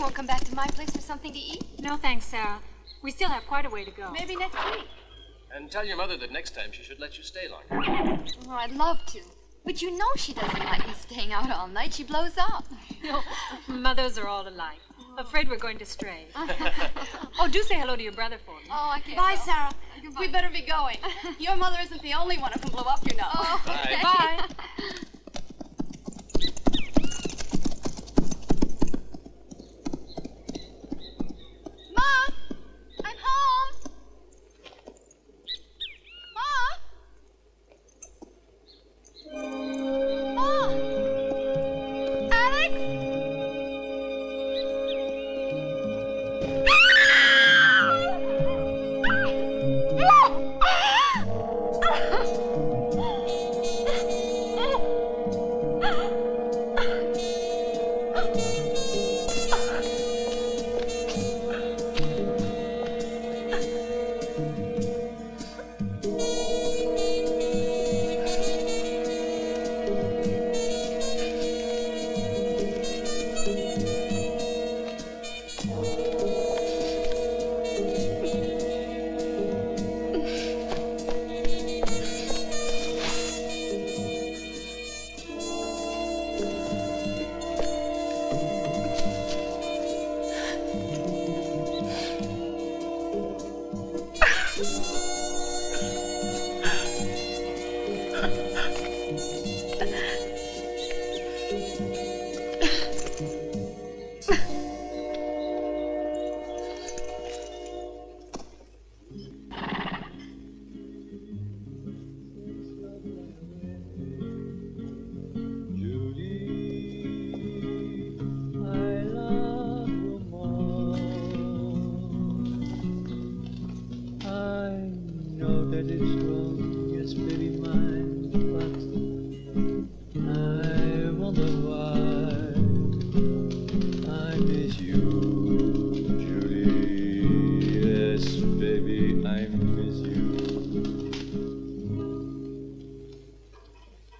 won't come back to my place for something to eat? No, thanks, Sarah. We still have quite a way to go. Maybe next week. And tell your mother that next time she should let you stay longer. Oh, I'd love to. But you know she doesn't like me staying out all night. She blows up. No, mothers are all alike. Afraid we're going to stray. Oh, do say hello to your brother for me. Oh, I can't. Bye, go. Sarah. Goodbye. We better be going. Your mother isn't the only one who can blow up, you know. Oh, okay. Bye. Mom! I'm home! Mom! Mom! Alex?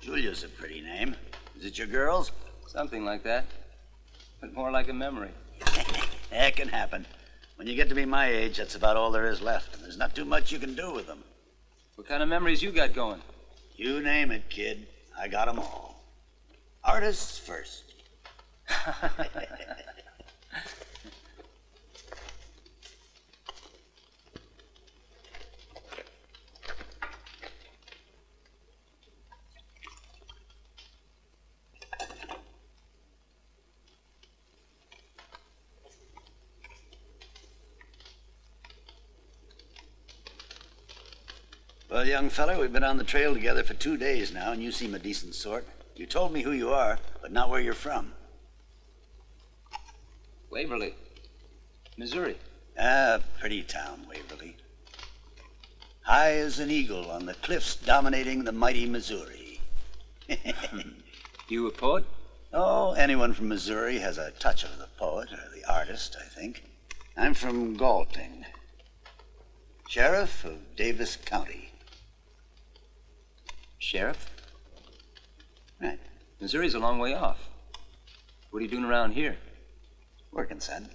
Julia's a pretty name. Is it your girl's? Something like that, but more like a memory. That can happen. When you get to be my age, that's about all there is left, and there's not too much you can do with them. What kind of memories you got going? You name it, kid. I got 'em all. Artists first. Well, young fella, we've been on the trail together for 2 days now, and you seem a decent sort. You told me who you are, but not where you're from. Waverly, Missouri. Ah, pretty town, Waverly. High as an eagle on the cliffs dominating the mighty Missouri. You a poet? Oh, anyone from Missouri has a touch of the poet or the artist, I think. I'm from Galting, sheriff of Davis County. Sheriff? Right. Missouri's a long way off. What are you doing around here? Working, son.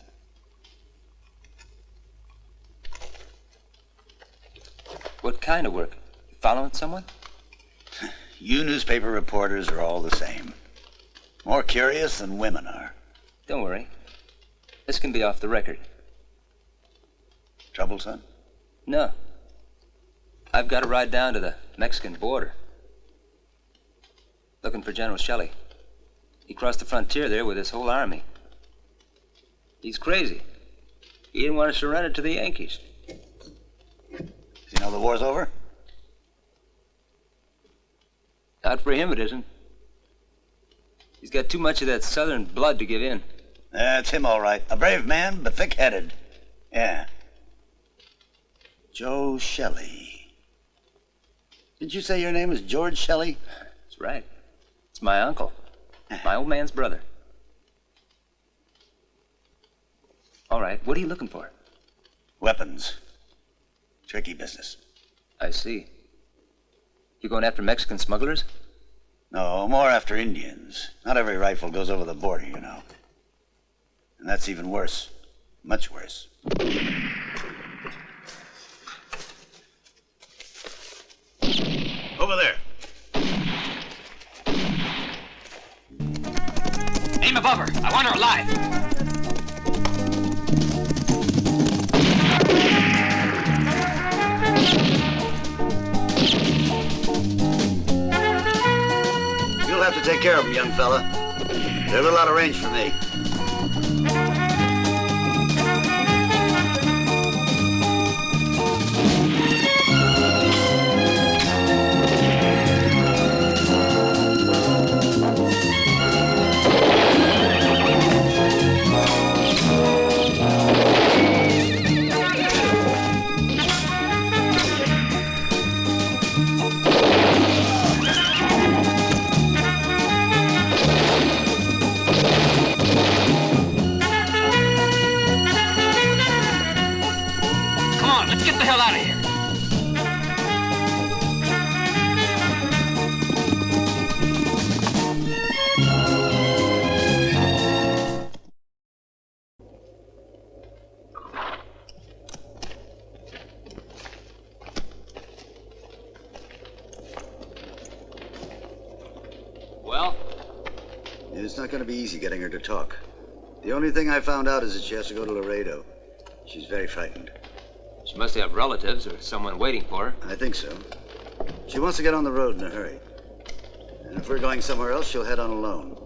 What kind of work? You following someone? You newspaper reporters are all the same. More curious than women are. Don't worry. This can be off the record. Trouble, son? No. I've got to ride down to the Mexican border. Looking for General Shelley. He crossed the frontier there with his whole army. He's crazy. He didn't want to surrender to the Yankees. Does he know the war's over? Not for him, it isn't. He's got too much of that southern blood to give in. That's him, all right. A brave man, but thick-headed. Yeah. Joe Shelley. Didn't you say your name is George Shelley? That's right. It's my uncle. My old man's brother. All right, what are you looking for? Weapons. Tricky business. I see. You going after Mexican smugglers? No, more after Indians. Not every rifle goes over the border, you know. And that's even worse. Much worse. Over there. Aim above her. I want her alive. You'll have to take care of them, young fella. They're a little out of range for me. It's not going to be easy getting her to talk. The only thing I found out is that she has to go to Laredo. She's very frightened. She must have relatives or someone waiting for her. I think so. She wants to get on the road in a hurry. And if we're going somewhere else, she'll head on alone.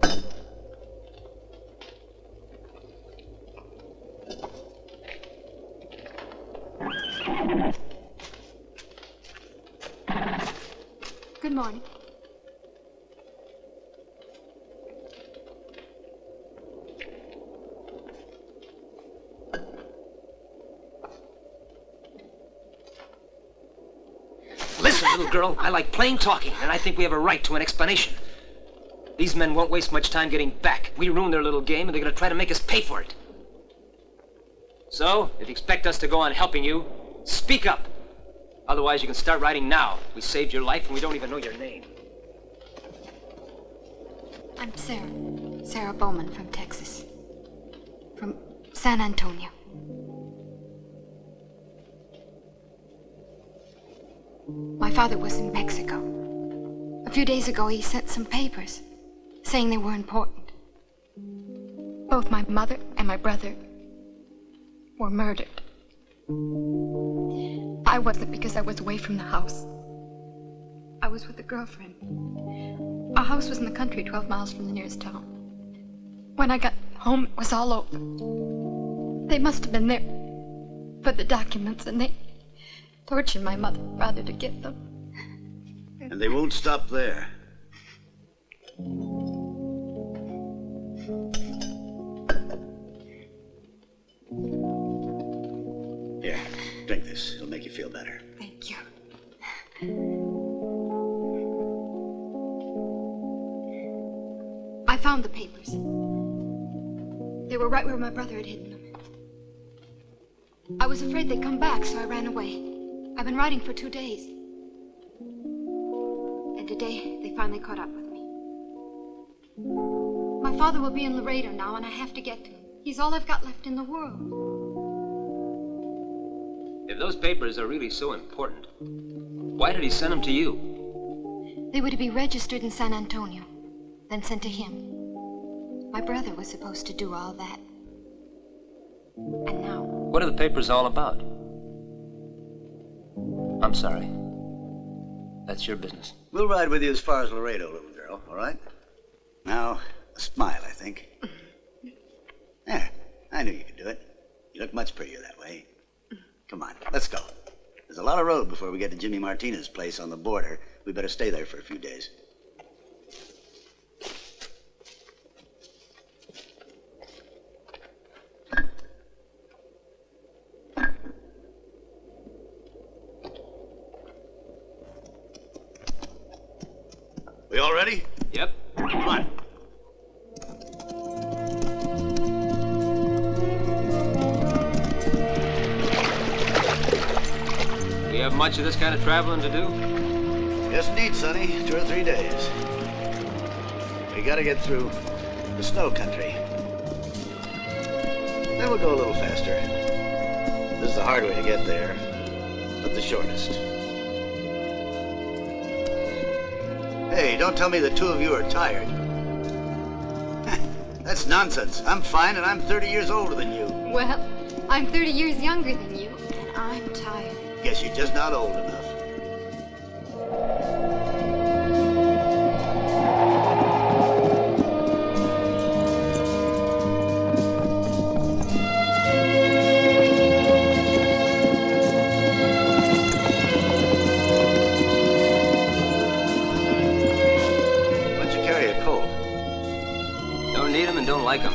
Good morning. Listen, little girl, I like plain talking, and I think we have a right to an explanation. These men won't waste much time getting back. We ruined their little game, and they're going to try to make us pay for it. So, if you expect us to go on helping you, speak up. Otherwise, you can start writing now. We saved your life, and we don't even know your name. I'm Sarah Bowman from Texas. From San Antonio. My father was in Mexico. A few days ago, he sent some papers saying they were important. Both my mother and my brother were murdered. I wasn't, because I was away from the house. I was with a girlfriend. Our house was in the country, 12 miles from the nearest town. When I got home, it was all over. They must have been there for the documents, and they tortured my mother rather to get them. And they won't stop there. Here, drink this. It'll make you feel better. Thank you. I found the papers. They were right where my brother had hidden them. I was afraid they'd come back, so I ran away. I've been writing for 2 days. And today, they finally caught up with me. My father will be in Laredo now, and I have to get to him. He's all I've got left in the world. If those papers are really so important, why did he send them to you? They were to be registered in San Antonio, then sent to him. My brother was supposed to do all that. And now... What are the papers all about? I'm sorry. That's your business. We'll ride with you as far as Laredo, little girl, all right? Now, a smile, I think. There, I knew you could do it. You look much prettier that way. Come on, let's go. There's a lot of road before we get to Jimmy Martinez's place on the border. We better stay there for a few days. We all ready? Yep. Come on. We have much of this kind of traveling to do? Yes, indeed, Sonny. 2 or 3 days. We gotta get through the snow country. Then we'll go a little faster. This is the hard way to get there, but the shortest. Hey, don't tell me the two of you are tired. That's nonsense. I'm fine, and I'm 30 years older than you. Well, I'm 30 years younger than you, and I'm tired. Guess you're just not old enough. Don't like them.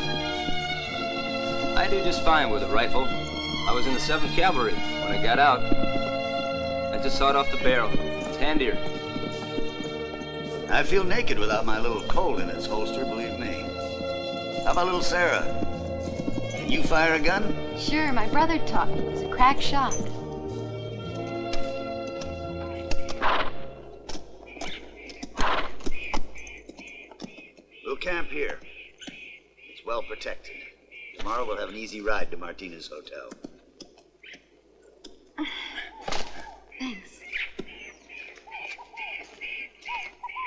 I do just fine with a rifle. I was in the 7th Cavalry. When I got out, I just sawed off the barrel. It's handier. I feel naked without my little Colt in its holster, believe me. How about little Sarah? Can you fire a gun? Sure, my brother taught me. He's a crack shot. We'll camp here. Well protected. Tomorrow we'll have an easy ride to Martinez Hotel. Thanks.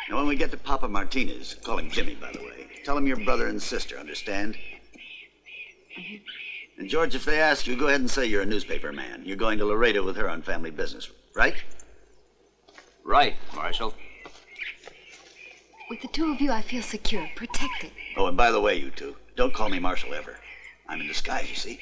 Now when we get to Papa Martinez, call him Jimmy, by the way. Tell him your brother and sister, understand? And George, if they ask you, go ahead and say you're a newspaper man. You're going to Laredo with her on family business, right? Right, Marshal. With the two of you, I feel secure, protected. Oh, and by the way, you two, don't call me Marshal ever. I'm in disguise, you see.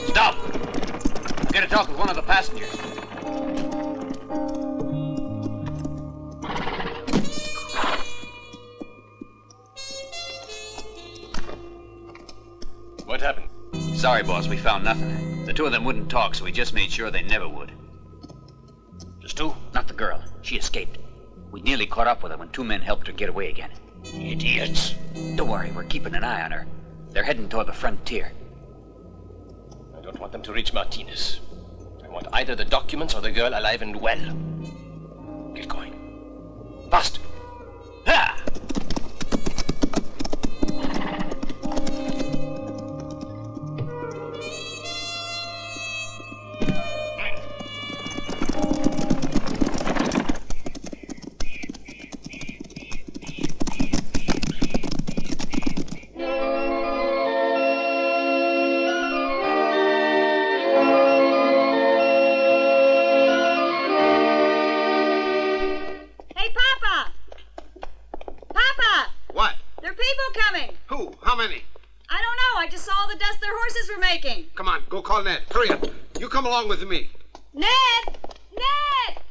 Stop! I've got to talk with one of the passengers. What happened? Sorry, boss, we found nothing. The two of them wouldn't talk, so we just made sure they never would. Just two? Not the girl. She escaped. We nearly caught up with her when two men helped her get away again. Idiots. Don't worry, we're keeping an eye on her. They're heading toward the frontier. I don't want them to reach Martinez. I want either the documents or the girl alive and well. Get going. Fast! Ha! Come on, go call Ned. Hurry up. You come along with me. Ned! Ned!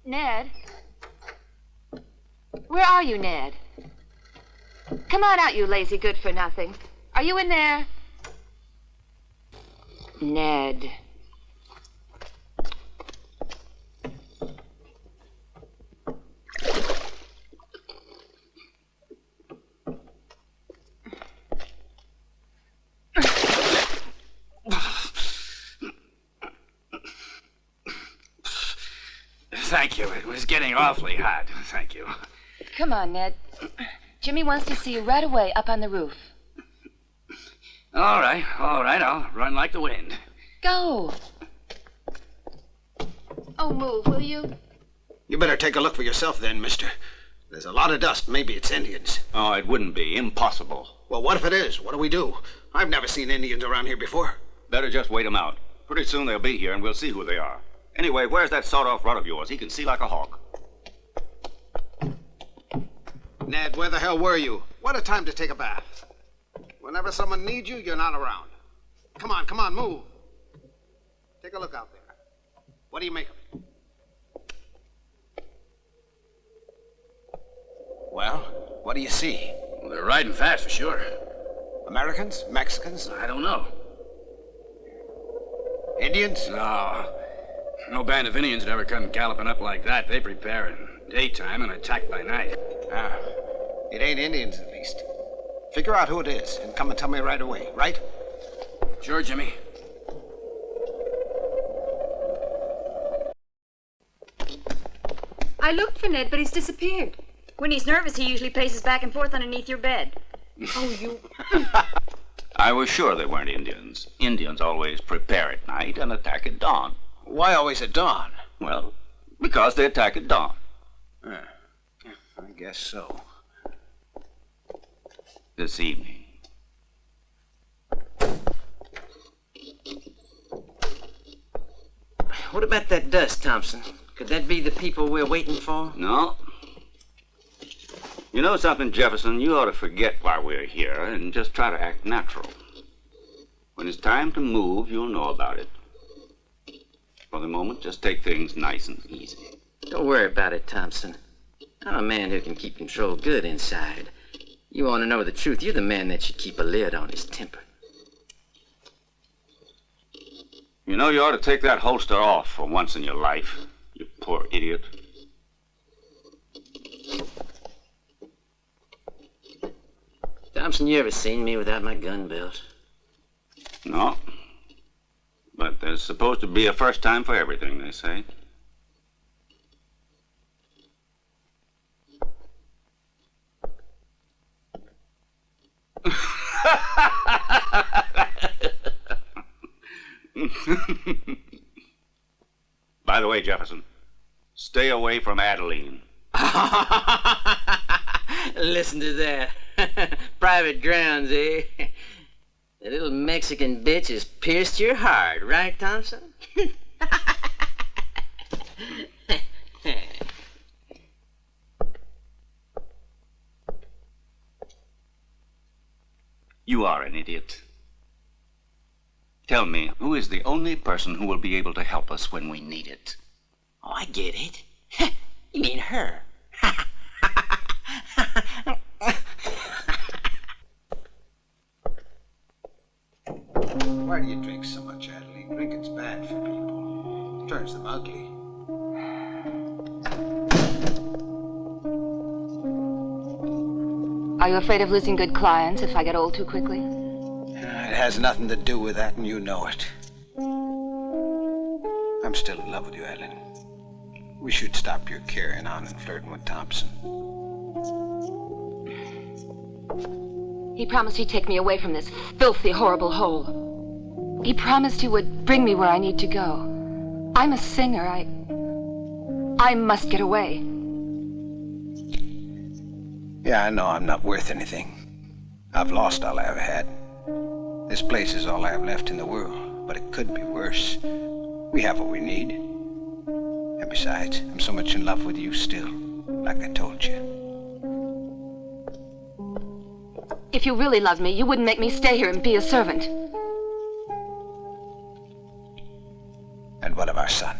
Ned? Where are you, Ned? Come on out, you lazy good-for-nothing. Are you in there? Ned. Thank you. It was getting awfully hot. Thank you. Come on, Ned. Jimmy wants to see you right away up on the roof. All right. I'll run like the wind. Go. Oh, move, will you? You better take a look for yourself then, mister. There's a lot of dust. Maybe it's Indians. Oh, it wouldn't be. Impossible. Well, what if it is? What do we do? I've never seen Indians around here before. Better just wait them out. Pretty soon they'll be here and we'll see who they are. Anyway, where's that sawed-off rod of yours? He can see like a hawk. Ned, where the hell were you? What a time to take a bath. Whenever someone needs you, you're not around. Come on, move. Take a look out there. What do you make of it? Well, what do you see? Well, they're riding fast for sure. Americans? Mexicans? I don't know. Indians? No band of Indians would ever come galloping up like that. They prepare in daytime and attack by night. It ain't Indians, at least. Figure out who it is and come and tell me right away, right? Sure, Jimmy. I looked for Ned, but he's disappeared. When he's nervous, he usually paces back and forth underneath your bed. Oh, you... I was sure they weren't Indians. Indians always prepare at night and attack at dawn. Why always at dawn? Well, because they attack at dawn. I guess so. This evening. What about that dust, Thompson? Could that be the people we're waiting for? No. You know something, Jefferson? You ought to forget why we're here and just try to act natural. When it's time to move, you'll know about it. For the moment, just take things nice and easy. Don't worry about it, Thompson. I'm a man who can keep control good inside. You want to know the truth, you're the man that should keep a lid on his temper. You know, you ought to take that holster off for once in your life, you poor idiot. Thompson, you ever seen me without my gun belt? No. But there's supposed to be a first time for everything, they say. By the way, Jefferson, stay away from Adeline. Listen to that. Private grounds, eh? The little Mexican bitch has pierced your heart, right, Thompson? You are an idiot. Tell me, who is the only person who will be able to help us when we need it? Oh, I get it. You mean her? Why do you drink so much, Adeline? Drinking's bad for people. It turns them ugly. Are you afraid of losing good clients if I get old too quickly? It has nothing to do with that, and you know it. I'm still in love with you, Adeline. We should stop your carrying on and flirting with Thompson. He promised he'd take me away from this filthy, horrible hole. He promised he would bring me where I need to go. I'm a singer. I must get away. Yeah, I know I'm not worth anything. I've lost all I ever had. This place is all I have left in the world, but it could be worse. We have what we need. And besides, I'm so much in love with you still, like I told you. If you really loved me, you wouldn't make me stay here and be a servant. And what of our son?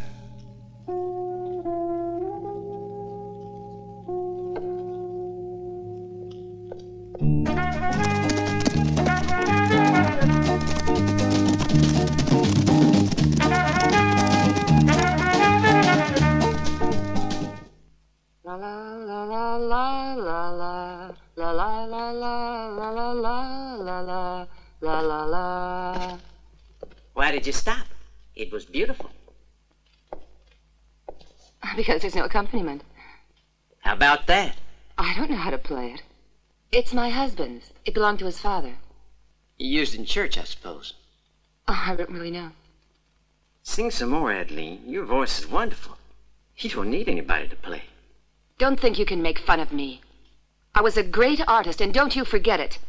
La la la la la la la la la la la la la la la la la la. Why did you stop? It was beautiful. Because there's no accompaniment. How about that? I don't know how to play it. It's my husband's. It belonged to his father. You used in church, I suppose. Oh, I don't really know. Sing some more, Adeline. Your voice is wonderful. You don't need anybody to play. Don't think you can make fun of me. I was a great artist, and don't you forget it.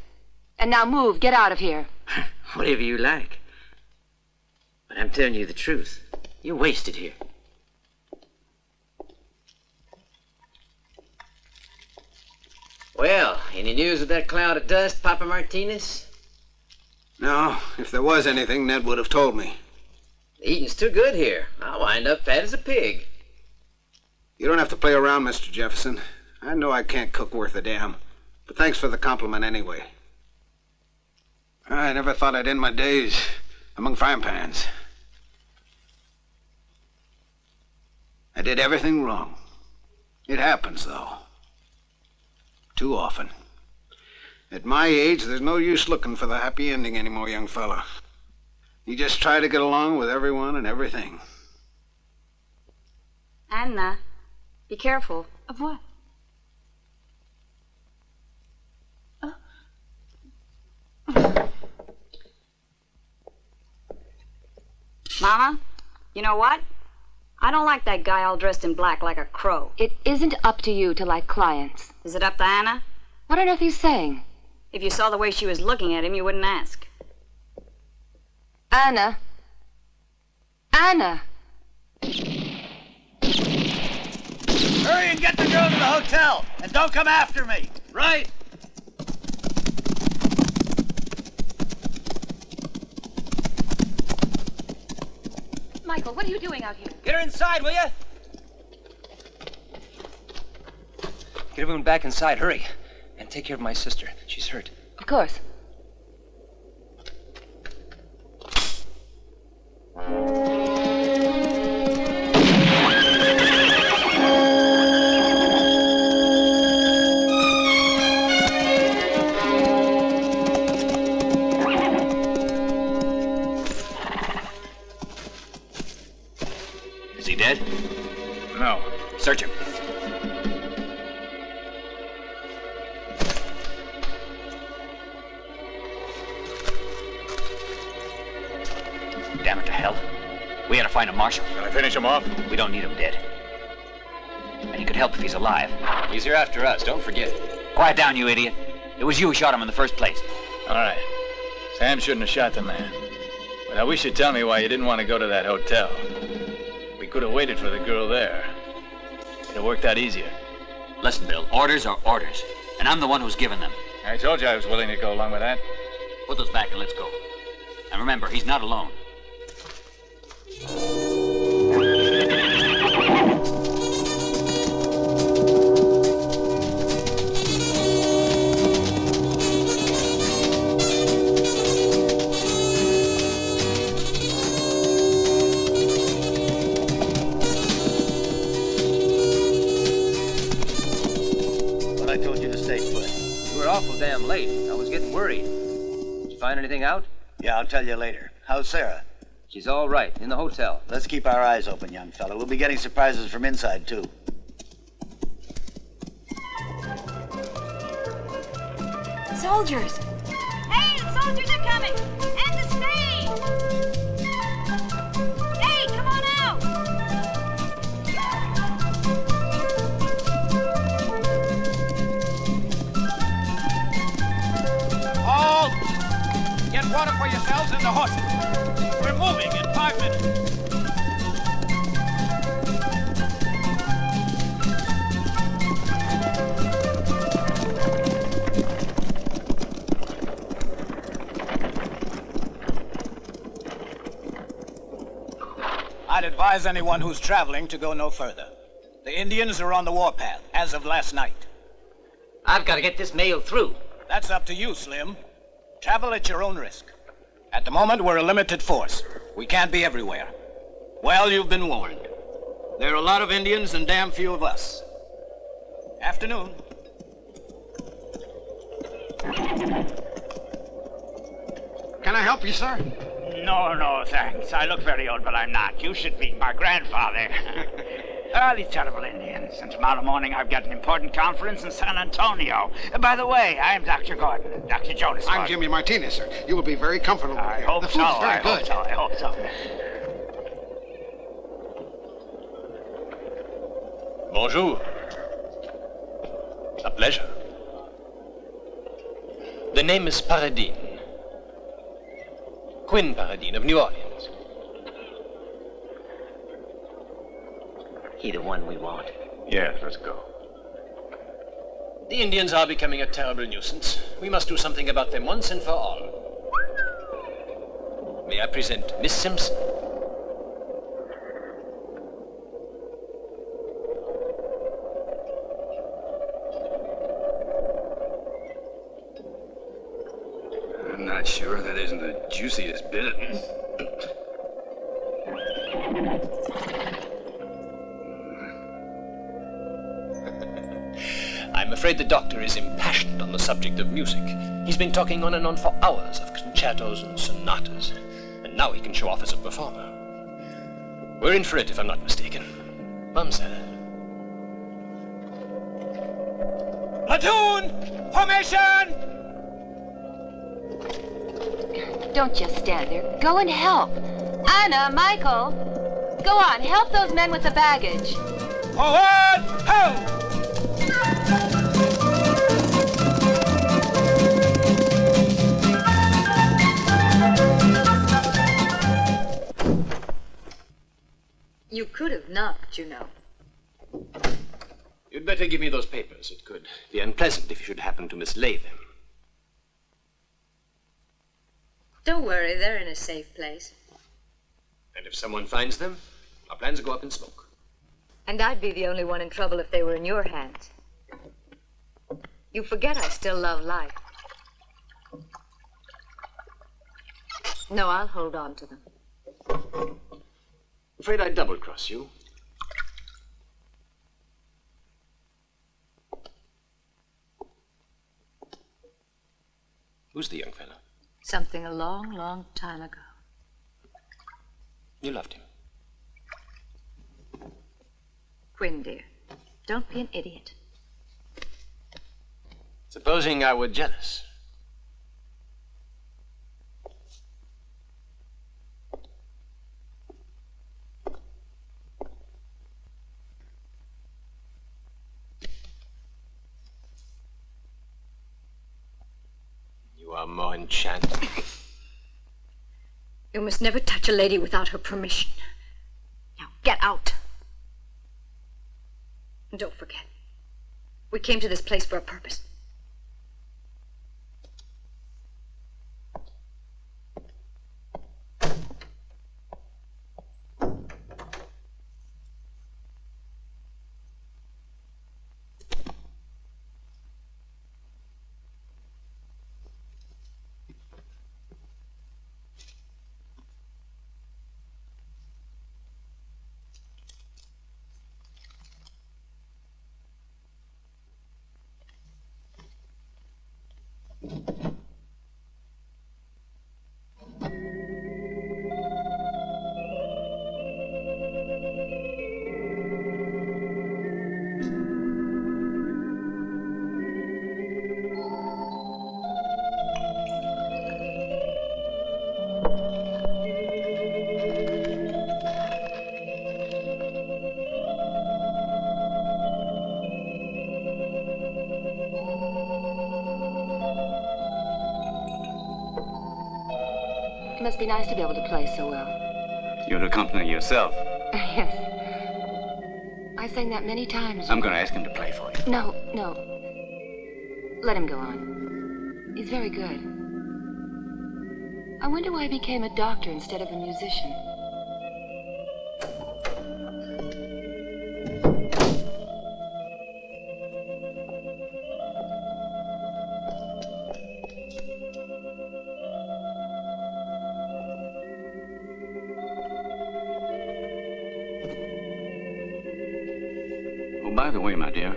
And now move, get out of here. Whatever you like. But I'm telling you the truth. You're wasted here. Well, any news of that cloud of dust, Papa Martinez? No, if there was anything, Ned would have told me. The eating's too good here. I'll wind up fat as a pig. You don't have to play around, Mr. Jefferson. I know I can't cook worth a damn, but thanks for the compliment anyway. I never thought I'd end my days among frying pans. I did everything wrong. It happens, though. Too often. At my age, there's no use looking for the happy ending anymore, young fella. You just try to get along with everyone and everything. Anna, be careful. Of what? Mama, you know what? I don't like that guy all dressed in black like a crow. It isn't up to you to like clients. Is it up to Anna? What on earth are you saying? If you saw the way she was looking at him, you wouldn't ask. Anna. Anna. Hurry and get the girl to the hotel, and don't come after me. Right? Michael, what are you doing out here? Get her inside, will you? Get everyone back inside, hurry. And take care of my sister. She's hurt. Of course. Is he dead? No. Search him. Damn it to hell. We gotta find a marshal. Can I finish him off? We don't need him dead. And he could help if he's alive. He's here after us, don't forget. Quiet down, you idiot. It was you who shot him in the first place. All right. Sam shouldn't have shot the man. But I wish you'd tell me why you didn't want to go to that hotel. We could have waited for the girl there. It'd have worked out easier. Listen, Bill, orders are orders. And I'm the one who's given them. I told you I was willing to go along with that. Put those back and let's go. And remember, he's not alone. But I told you to stay put. You were awful damn late. I was getting worried. Did you find anything out? Yeah, I'll tell you later. How's Sarah? She's all right, in the hotel. Let's keep our eyes open, young fella. We'll be getting surprises from inside, too. Soldiers! Hey, the soldiers are coming! And the stage! Hey, come on out! Halt! Get water for yourselves and the horses. We're moving in 5 minutes. I'd advise anyone who's traveling to go no further. The Indians are on the warpath, as of last night. I've got to get this mail through. That's up to you, Slim. Travel at your own risk. At the moment, we're a limited force. We can't be everywhere. Well, you've been warned. There are a lot of Indians and damn few of us. Afternoon. Can I help you, sir? No, thanks. I look very old, but I'm not. You should be my grandfather. These terrible Indians. And tomorrow morning I've got an important conference in San Antonio. By the way, I'm Dr. Gordon. Dr. Jonas Gordon. I'm Jimmy Martinez, sir. You will be very comfortable I here. hope The so. food's very good. I hope so. Bonjour. A pleasure. The name is Paradine. Quin Paradine of New Orleans. He the one we want. Yes, let's go. The Indians are becoming a terrible nuisance. We must do something about them once and for all. May I present Miss Simpson? I'm not sure that isn't the juiciest bit. afraid the doctor is impassioned on the subject of music. He's been talking on and on for hours of concertos and sonatas, and now he can show off as a performer. We're in for it, if I'm not mistaken. Mademoiselle. Platoon! Formation! Don't just stand there. Go and help. Anna, Michael, go on. Help those men with the baggage. Forward! Ho! You could have knocked, you know. You'd better give me those papers. It could be unpleasant if you should happen to mislay them. Don't worry, they're in a safe place. And if someone finds them, our plans will go up in smoke. And I'd be the only one in trouble if they were in your hands. You forget I still love life. No, I'll hold on to them. I'm afraid I'd double-cross you. Who's the young fellow? Something a long, long time ago. You loved him. Quinn, dear, don't be an idiot. Supposing I were jealous. You are more enchanting. You must never touch a lady without her permission. Now, get out. And don't forget, we came to this place for a purpose. It must be nice to be able to play so well. You'd accompany yourself. Yes. I sang that many times. I'm going to ask him to play for you. No, no. Let him go on. He's very good. I wonder why he became a doctor instead of a musician. By the way, my dear,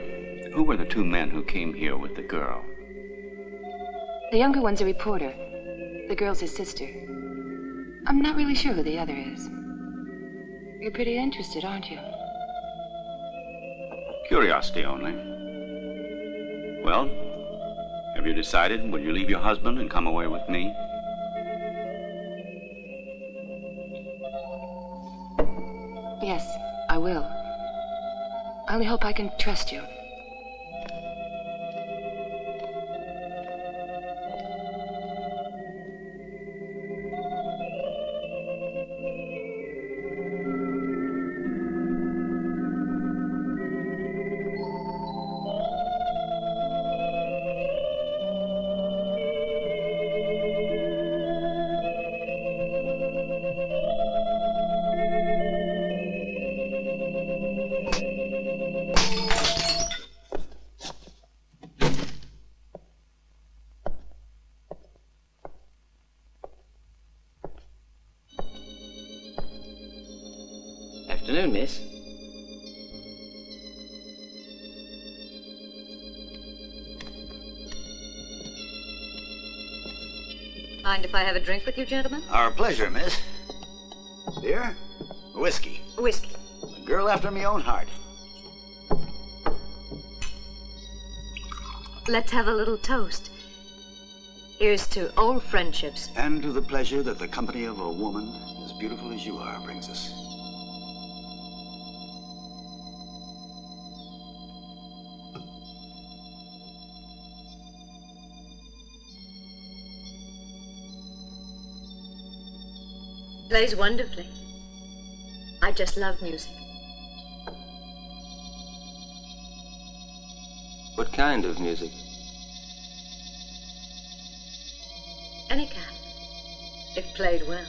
who were the two men who came here with the girl? The younger one's a reporter. The girl's his sister. I'm not really sure who the other is. You're pretty interested, aren't you? Curiosity only. Well, have you decided? Will you leave your husband and come away with me? Yes, I will. I only hope I can trust you. Afternoon, miss. Mind if I have a drink with you, gentlemen? Our pleasure, miss. Beer? Whiskey. Whiskey. A girl after my own heart. Let's have a little toast. Here's to old friendships. And to the pleasure that the company of a woman as beautiful as you are brings us. Plays wonderfully. I just love music. What kind of music? Any kind, if played well.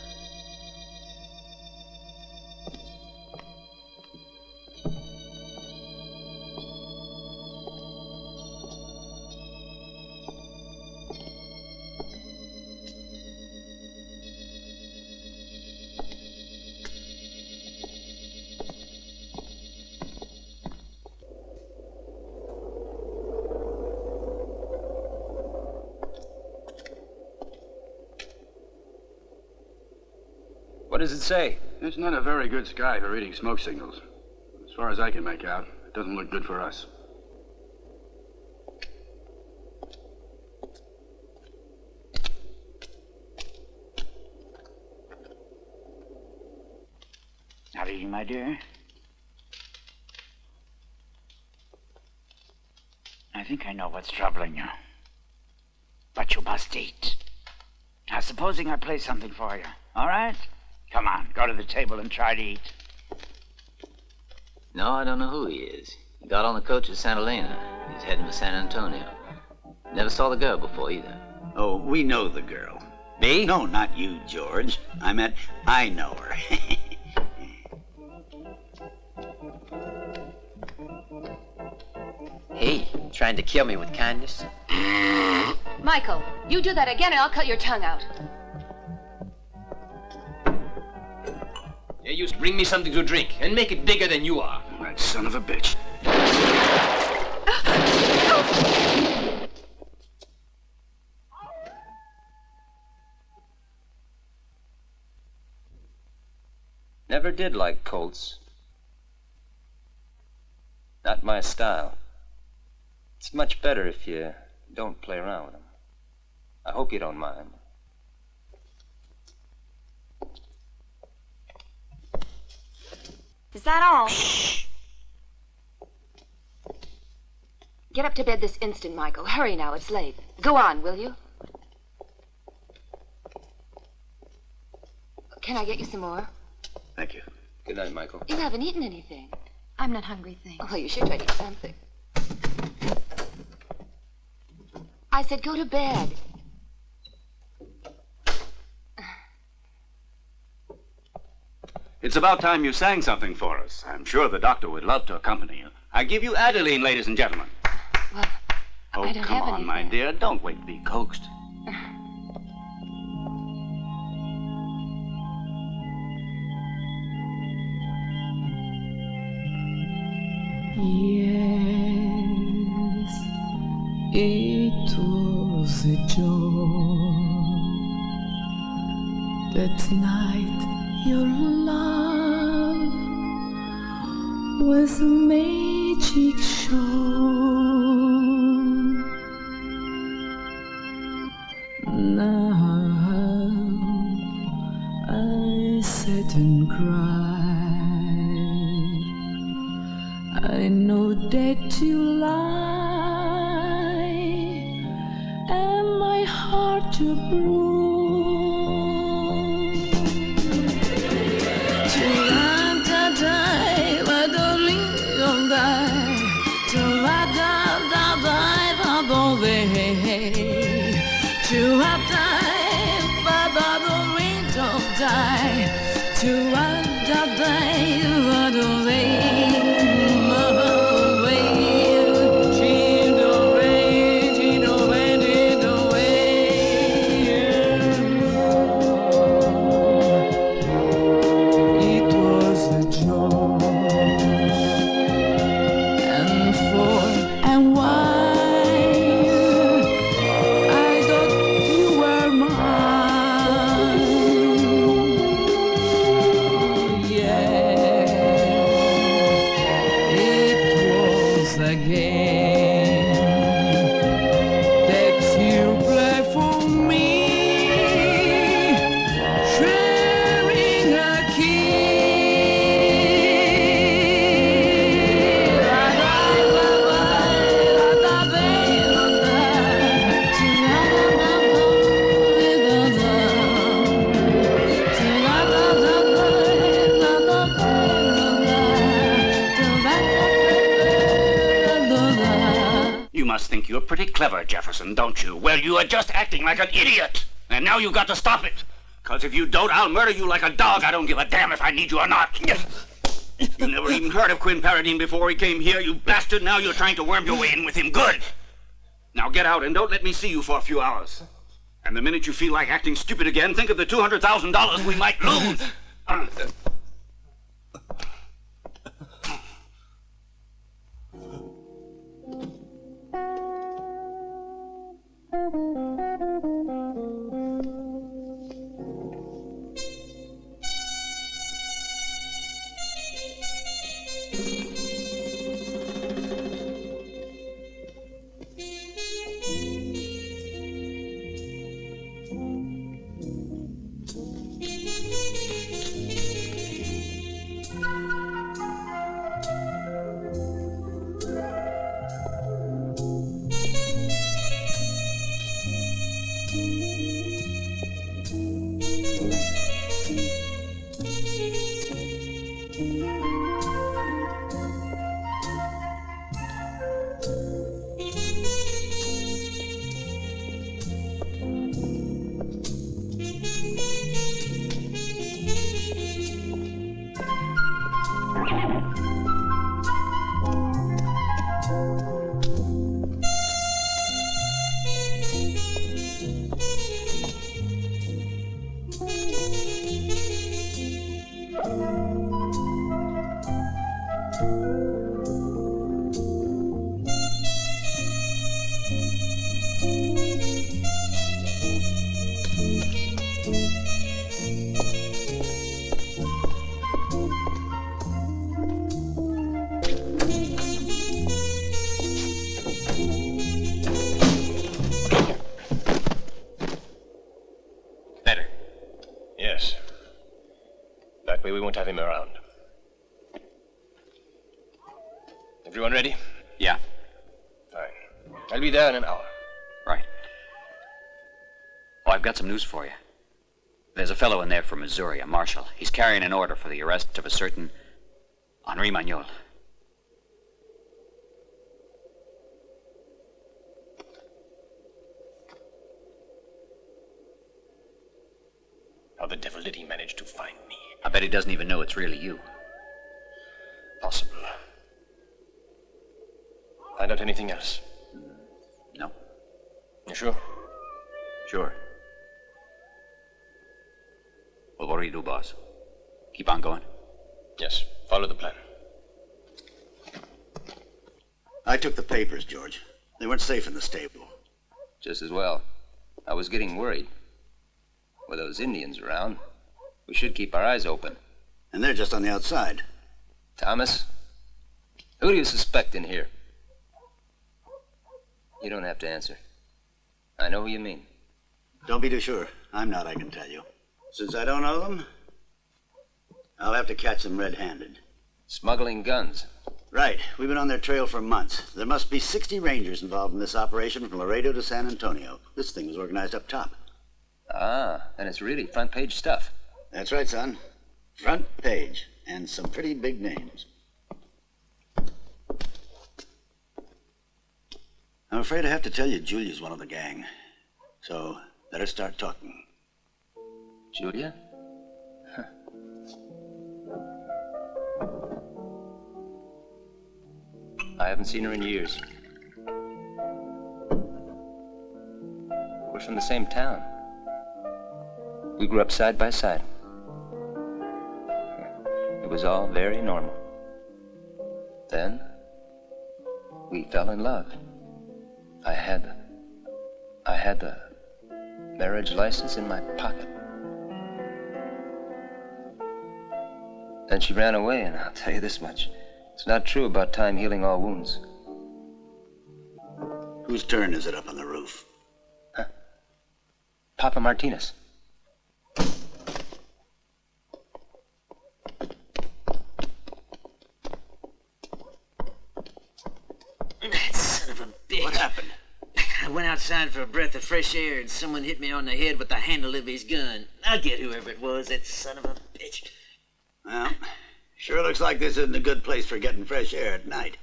What does it say? It's not a very good sky for reading smoke signals. As far as I can make out, it doesn't look good for us. How are you, my dear? I think I know what's troubling you. But you must eat. Now, supposing I play something for you, all right? Come on, go to the table and try to eat. No, I don't know who he is. He got on the coach at Santa Elena. He's heading for San Antonio. Never saw the girl before either. Oh, we know the girl. Me? No, not you, George. I meant I know her. Hey, trying to kill me with kindness? Michael, you do that again and I'll cut your tongue out. Yeah, you bring me something to drink and make it bigger than you are. That son of a bitch. Never did like Colts. Not my style. It's much better if you don't play around with them. I hope you don't mind. Is that all? Shh. Get up to bed this instant, Michael. Hurry now, it's late. Go on, will you? Can I get you some more? Thank you. Good night, Michael. You haven't eaten anything. I'm not hungry, thanks. Oh, you should try to eat something. I said go to bed. It's about time you sang something for us. I'm sure the doctor would love to accompany you. I give you Adeline, ladies and gentlemen. Well, Oh, I don't come have on, anything. my dear. Don't wait to be coaxed. Yes, it was a joy that night your love was a magic show. Now I sat and cried. I know that you lie, and my heart you broke. must think you're pretty clever, Jefferson, don't you? Well, you are just acting like an idiot. And now you've got to stop it. Because if you don't, I'll murder you like a dog. I don't give a damn if I need you or not. You never even heard of Quin Paradine before he came here, you bastard. Now you're trying to worm your way in with him. Good. Now get out and don't let me see you for a few hours. And the minute you feel like acting stupid again, think of the $200,000 we might lose. We won't have him around. Everyone ready? Yeah. Fine. I'll be there in an hour. Right. Oh, I've got some news for you. There's a fellow in there from Missouri, a marshal. He's carrying an order for the arrest of a certain Henri Magnol. How the devil did he manage to find me? I bet he doesn't even know it's really you. Possible. Find out anything else? No. You sure? Sure. Well, what do you do, boss? Keep on going? Yes. Follow the plan. I took the papers, George. They weren't safe in the stable. Just as well. I was getting worried. With those Indians around, we should keep our eyes open. And they're just on the outside. Thomas, who do you suspect in here? You don't have to answer. I know who you mean. Don't be too sure. I'm not, I can tell you. Since I don't know them, I'll have to catch them red-handed. Smuggling guns. Right. We've been on their trail for months. There must be 60 Rangers involved in this operation from Laredo to San Antonio. This thing was organized up top. Ah, and it's really front-page stuff. That's right, son. Front page. And some pretty big names. I'm afraid I have to tell you Julia's one of the gang. So, better start talking. Julia? Huh. I haven't seen her in years. We're from the same town. We grew up side by side. It was all very normal. Then, we fell in love. I had the marriage license in my pocket. Then she ran away, and I'll tell you this much. It's not true about time healing all wounds. Whose turn is it up on the roof? Huh? Papa Martinez. That son of a bitch. What happened? I went outside for a breath of fresh air and someone hit me on the head with the handle of his gun. I'll get whoever it was, that son of a bitch. Well, sure looks like this isn't a good place for getting fresh air at night.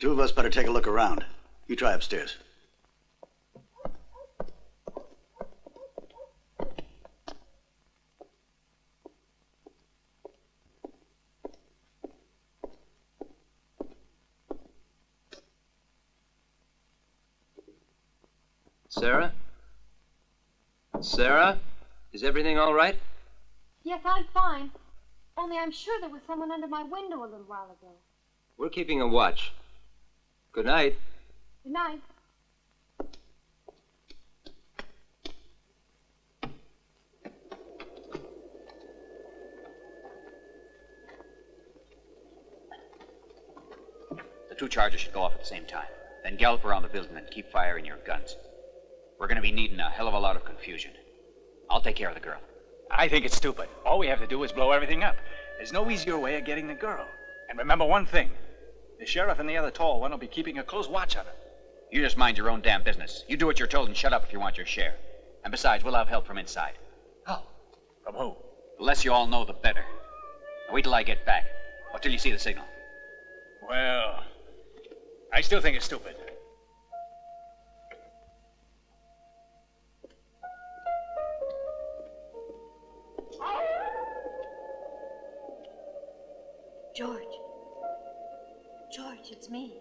Two of us better take a look around. You try upstairs. Sarah? Sarah? Is everything all right? Yes, I'm fine. Only I'm sure there was someone under my window a little while ago. We're keeping a watch. Good night. Good night. The two charges should go off at the same time. Then gallop around the building and keep firing your guns. We're going to be needing a hell of a lot of confusion. I'll take care of the girl. I think it's stupid. All we have to do is blow everything up. There's no easier way of getting the girl. And remember one thing. The sheriff and the other tall one will be keeping a close watch on her. You just mind your own damn business. You do what you're told and shut up if you want your share. And besides, we'll have help from inside. Oh, from who? The less you all know, the better. Now wait till I get back. Or till you see the signal. Well, I still think it's stupid. George. George, it's me.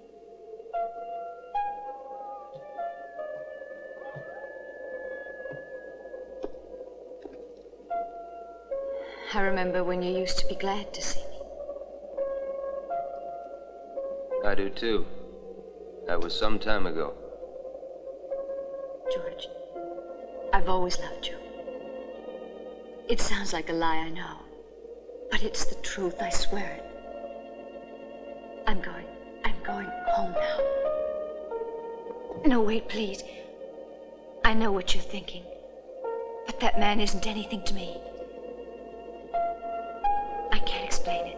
I remember when you used to be glad to see me. I do too. That was some time ago. George, I've always loved you. It sounds like a lie, I know. But it's the truth, I swear it. I'm going home now. No, wait, please. I know what you're thinking. But that man isn't anything to me. I can't explain it.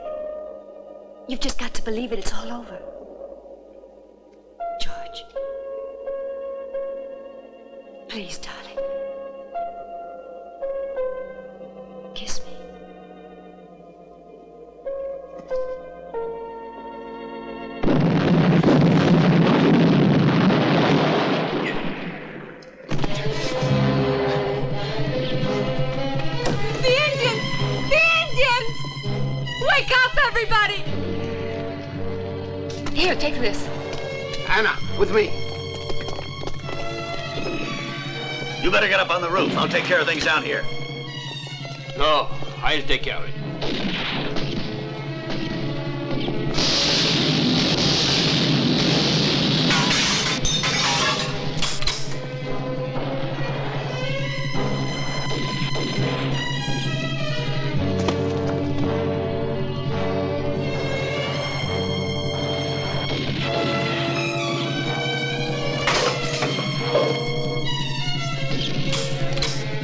You've just got to believe it. It's all over. George. Please, darling. Kiss me. Wake up, everybody! Here, take this. Anna, with me. You better get up on the roof. I'll take care of things down here. No, I'll take care of it.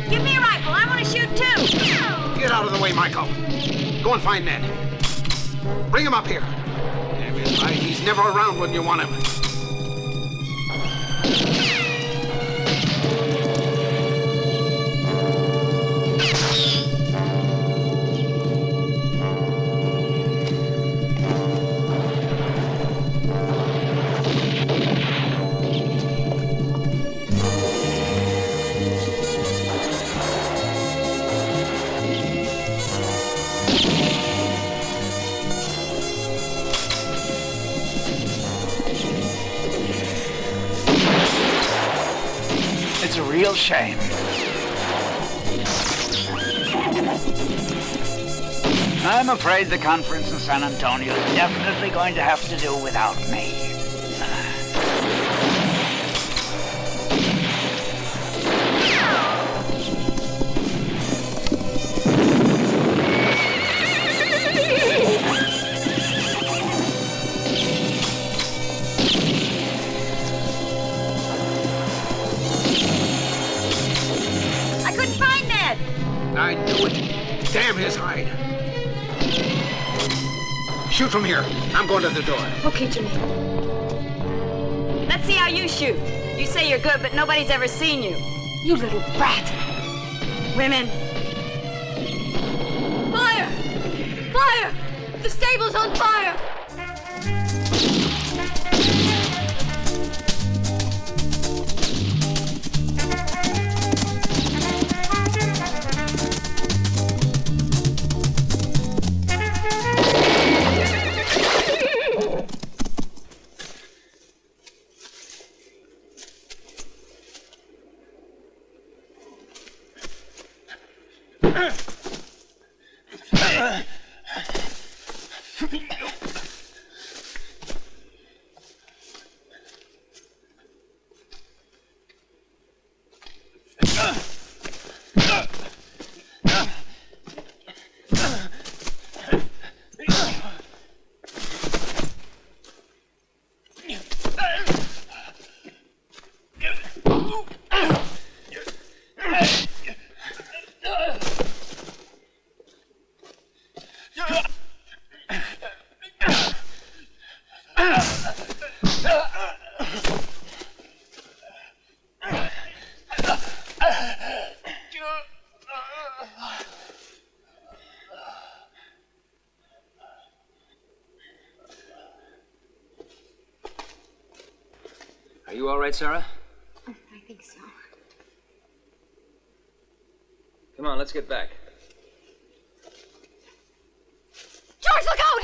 Give me a rifle. I want to shoot too. Get out of the way, Michael. Go and find Ned. Bring him up here. Damn it, right? He's never around when you want him. It's a real shame. I'm afraid the conference in San Antonio is definitely going to have to do without me. I couldn't find Ned. I knew it. Damn his hide. Shoot from here. I'm going to the door. Okay, Jimmy. Let's see how you shoot. You say you're good, but nobody's ever seen you. You little brat. Women. Fire! Fire! The stable's on fire! Are you all right, Sarah? I think so. Come on, let's get back. George, look out!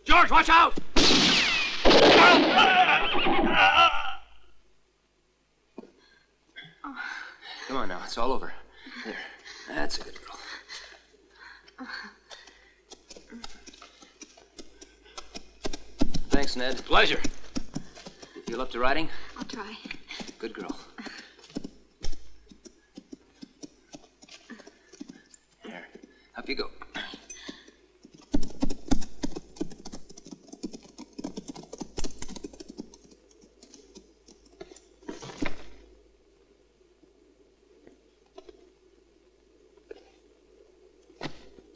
George, watch out! Come on now, it's all over. There. That's a good girl. Thanks, Ned. Pleasure. You feel up to riding? I'll try. Good girl. There. Up you go.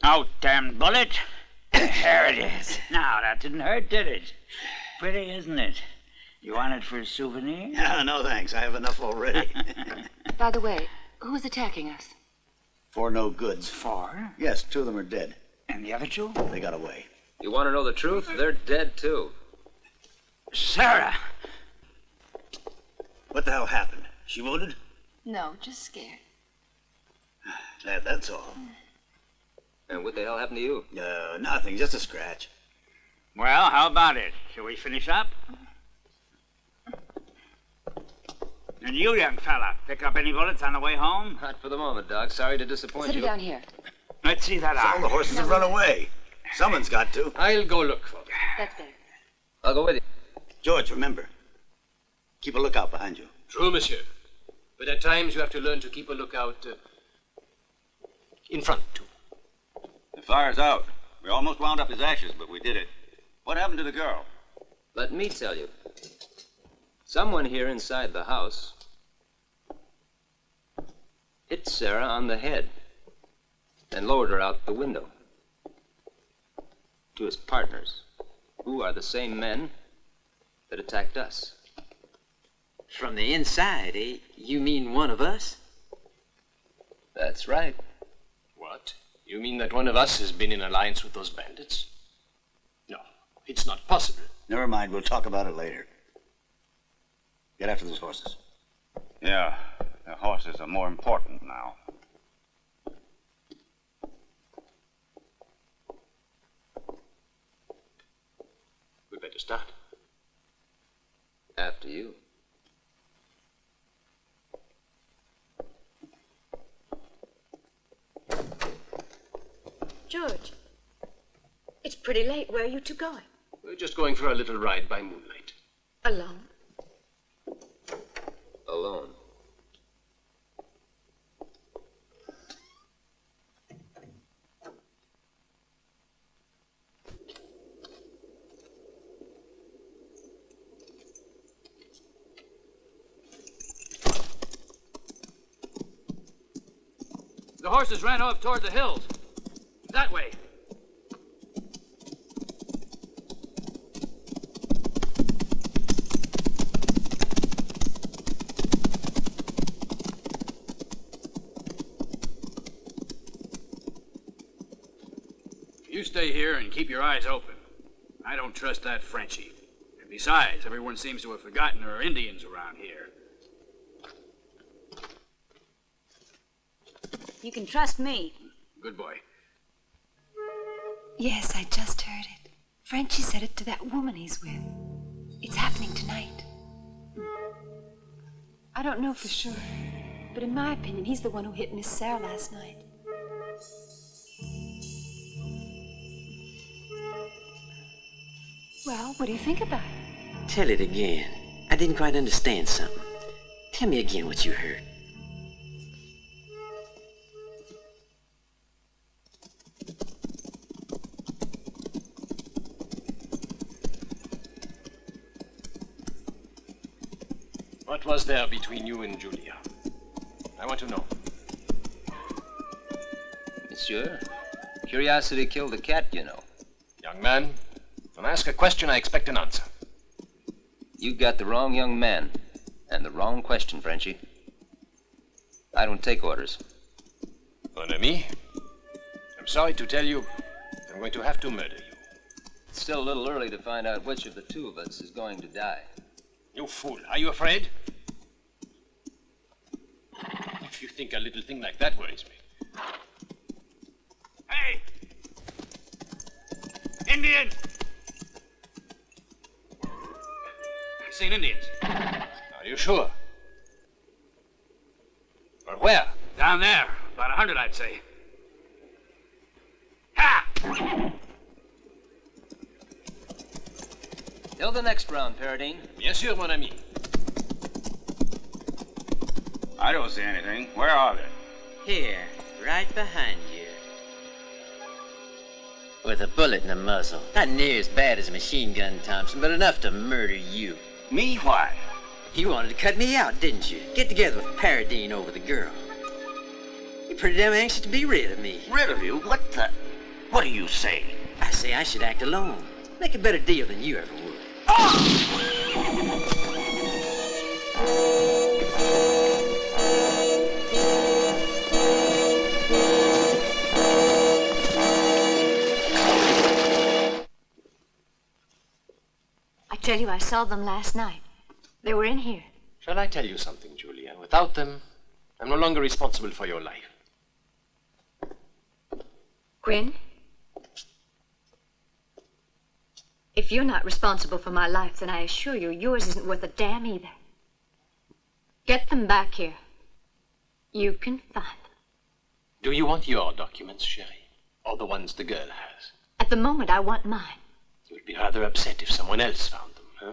Oh, damn bullet. There it is. Now, that didn't hurt, did it? Pretty, isn't it? You want it for a souvenir? No, thanks. I have enough already. By the way, who's attacking us? For no goods. For? Yes, 2 of them are dead. And the other 2? They got away. You want to know the truth? They're dead, too. Sarah! What the hell happened? She wounded? No, just scared. That's all. And what the hell happened to you? Nothing. Just a scratch. Well, how about it? Shall we finish up? And you, young fella, pick up any bullets on the way home? Not for the moment, Doc. Sorry to disappoint Sit you. her down here. Let's see that All the horses have run away. Someone's got to. I'll go look for them. That's better. I'll go with you. George, remember. Keep a lookout behind you. True, monsieur. But at times you have to learn to keep a lookout in front, too. The fire's out. We almost wound up his ashes, but we did it. What happened to the girl? Let me tell you. Someone here inside the house hit Sarah on the head and lowered her out the window to his partners, who are the same men that attacked us. From the inside, eh? You mean one of us? That's right. What? You mean that one of us has been in alliance with those bandits? No, it's not possible. Never mind. We'll talk about it later. Get after those horses. Yeah, the horses are more important now. We'd better start. After you. George, it's pretty late. Where are you two going? We're just going for a little ride by moonlight. Alone? Alone. The horses ran off toward the hills. That way. You stay here and keep your eyes open. I don't trust that Frenchie. And besides, everyone seems to have forgotten there are Indians around here. You can trust me. Good boy. Yes, I just heard it. Frenchie said it to that woman he's with. It's happening tonight. I don't know for sure, but in my opinion, he's the one who hit Miss Sarah last night. Well, what do you think about it? Tell it again. I didn't quite understand something. Tell me again what you heard. What was there between you and Julia? I want to know. Monsieur, curiosity killed the cat, you know. Young man, when I ask a question, I expect an answer. You got the wrong young man and the wrong question, Frenchie. I don't take orders. Mon ami, I'm sorry to tell you, I'm going to have to murder you. It's still a little early to find out which of the two of us is going to die. You fool, are you afraid? If you think a little thing like that worries me. Hey! Indian! I've seen Indians. Are you sure? Or where? Down there. About 100, I'd say. Ha! Till the next round, Paradine. Bien sûr, mon ami. I don't see anything. Where are they? Here, right behind you. With a bullet in the muzzle. Not near as bad as a machine gun, Thompson, but enough to murder you. Me? Why? You wanted to cut me out, didn't you? Get together with Paradine over the girl. You're pretty damn anxious to be rid of me. Rid of you? What the? What do you say? I say I should act alone. Make a better deal than you ever would. I tell you, I saw them last night. They were in here. Shall I tell you something, Julia? Without them, I'm no longer responsible for your life. Quinn? If you're not responsible for my life, then I assure you, yours isn't worth a damn either. Get them back here. You can find them. Do you want your documents, Sherry? Or the ones the girl has? At the moment, I want mine. You'd be rather upset if someone else found them, huh?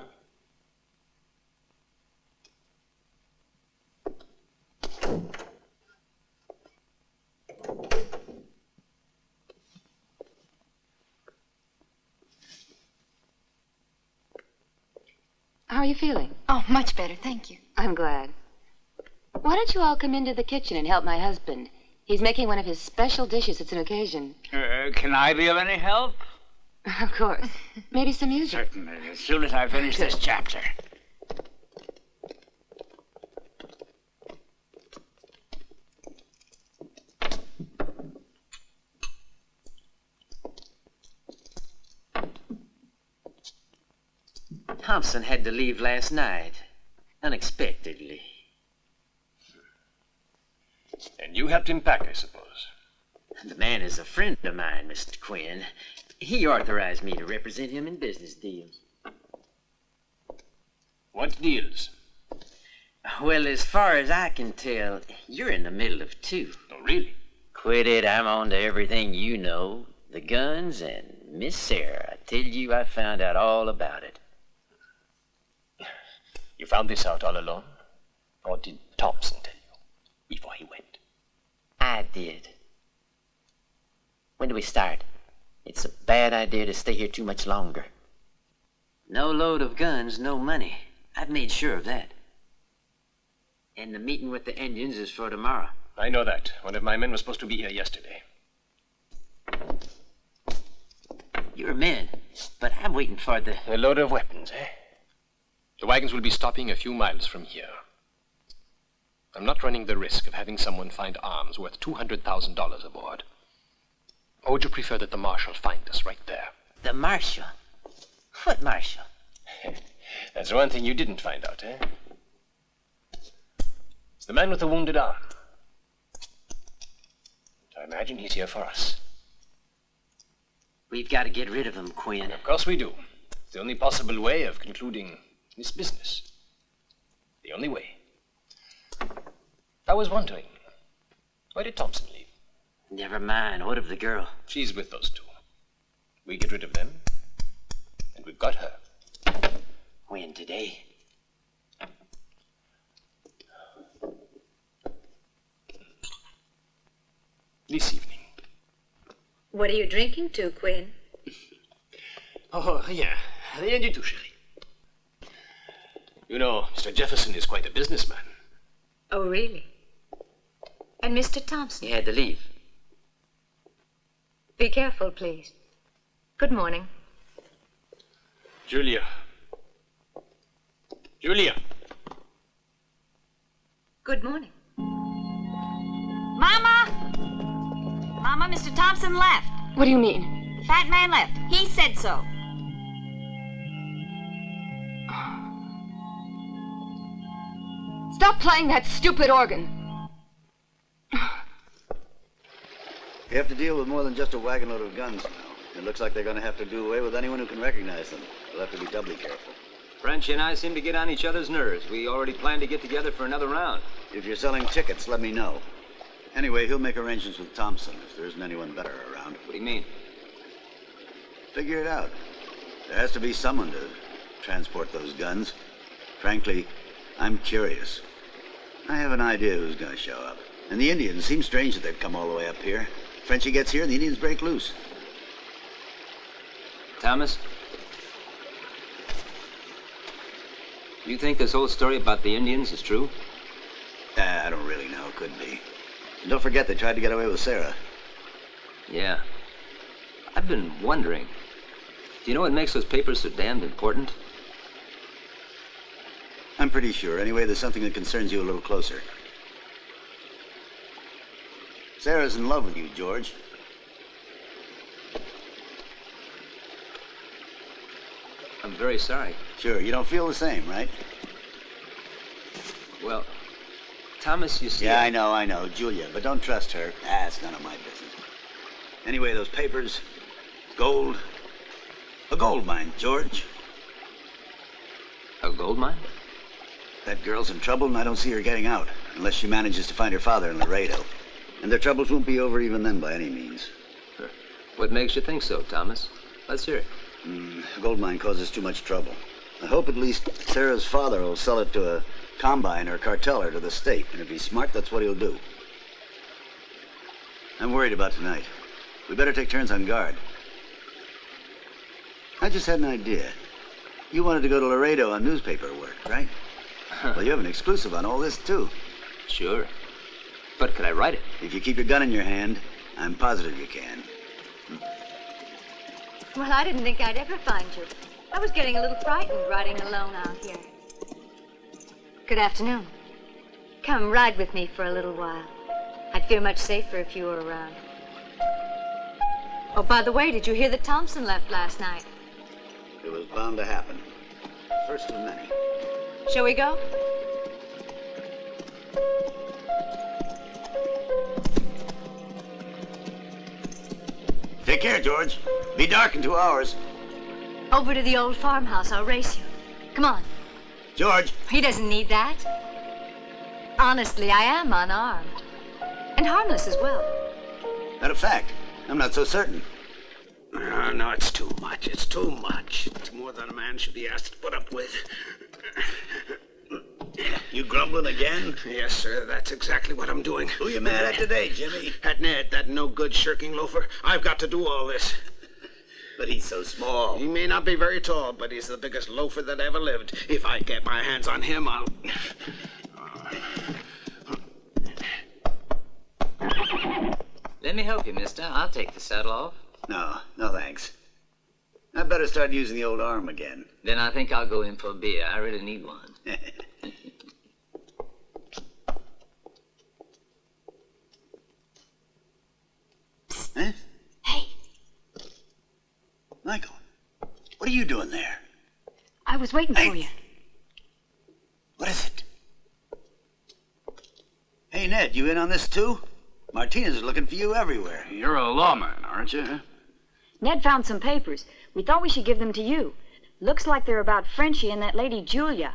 How are you feeling? Oh, much better, thank you. I'm glad. Why don't you all come into the kitchen and help my husband? He's making one of his special dishes. It's an occasion. Can I be of any help? Of course. Maybe some music. Certainly, as soon as I finish this chapter. Thompson had to leave last night. Unexpectedly. And you helped him pack, I suppose. The man is a friend of mine, Mr. Quinn. He authorized me to represent him in business deals. What deals? Well, as far as I can tell, you're in the middle of two. Oh, really? Quit it. I'm on to everything you know. The guns and Miss Sarah. I tell you, I found out all about it. You found this out all alone? Or did Thompson tell you before he went? I did. When do we start? It's a bad idea to stay here too much longer. No load of guns, no money. I've made sure of that. And the meeting with the Indians is for tomorrow. I know that. One of my men was supposed to be here yesterday. Your men, but I'm waiting for A load of weapons, eh? The wagons will be stopping a few miles from here. I'm not running the risk of having someone find arms worth $200,000 aboard. Or would you prefer that the marshal find us right there? The marshal? What marshal? That's one thing you didn't find out, eh? It's the man with the wounded arm. I imagine he's here for us. We've got to get rid of him, Quinn. Of course we do. It's the only possible way of concluding this business. The only way. I was wondering, where did Thompson leave? Never mind. What of the girl? She's with those two. We get rid of them, and we've got her. When? Today? This evening. What are you drinking to, Quinn? Oh, rien. Rien du tout, chérie. You know, Mr. Jefferson is quite a businessman. Oh, really? And Mr. Thompson? He had to leave. Be careful, please. Good morning. Julia. Julia. Good morning. Mama! Mama, Mr. Thompson left. What do you mean? The fat man left. He said so. Stop playing that stupid organ. You have to deal with more than just a wagon load of guns now. It looks like they're going to have to do away with anyone who can recognize them. We'll have to be doubly careful. French and I seem to get on each other's nerves. We already planned to get together for another round. If you're selling tickets, let me know. Anyway, he'll make arrangements with Thompson if there isn't anyone better around. What do you mean? Figure it out. There has to be someone to transport those guns. Frankly, I'm curious. I have an idea who's going to show up. And the Indians seem strange that they've come all the way up here. Frenchie gets here and the Indians break loose. Thomas? You think this whole story about the Indians is true? I don't really know. Could be. And don't forget they tried to get away with Sarah. Yeah. I've been wondering. Do you know what makes those papers so damned important? I'm pretty sure. Anyway, there's something that concerns you a little closer. Sarah's in love with you, George. I'm very sorry. Sure, you don't feel the same, right? Well, Thomas, you see... Yeah, I know. Julia, but don't trust her. It's none of my business. Anyway, those papers, gold. A gold mine, George. A gold mine? That girl's in trouble, and I don't see her getting out, unless she manages to find her father in Laredo. And their troubles won't be over even then by any means. What makes you think so, Thomas? Let's hear it. A gold mine causes too much trouble. I hope at least Sarah's father will sell it to a combine or cartel or to the state. And if he's smart, that's what he'll do. I'm worried about tonight. We better take turns on guard. I just had an idea. You wanted to go to Laredo on newspaper work, right? Well, you have an exclusive on all this, too. Sure. But could I write it? If you keep your gun in your hand, I'm positive you can. Well, I didn't think I'd ever find you. I was getting a little frightened riding alone out here. Good afternoon. Come ride with me for a little while. I'd feel much safer if you were around. Oh, by the way, did you hear that Thompson left last night? It was bound to happen. First of many. Shall we go? Take care, George. Be dark in 2 hours. Over to the old farmhouse. I'll race you. Come on. George. He doesn't need that. Honestly, I am unarmed. And harmless as well. Matter of fact, I'm not so certain. No, it's too much. It's too much. It's more than a man should be asked to put up with. You grumbling again? Yes, sir. That's exactly what I'm doing. Who you mad at today, Jimmy? At Ned, that no-good shirking loafer. I've got to do all this. But he's so small. He may not be very tall, but he's the biggest loafer that ever lived. If I get my hands on him, I'll... Let me help you, mister. I'll take the saddle off. No, thanks. I better start using the old arm again. Then I think I'll go in for a beer. I really need one. Huh? Hey. Michael, what are you doing there? I was waiting for you. What is it? Hey, Ned, you in on this too? Martinez is looking for you everywhere. You're a lawman, aren't you? Ned found some papers. We thought we should give them to you. Looks like they're about Frenchie and that lady Julia.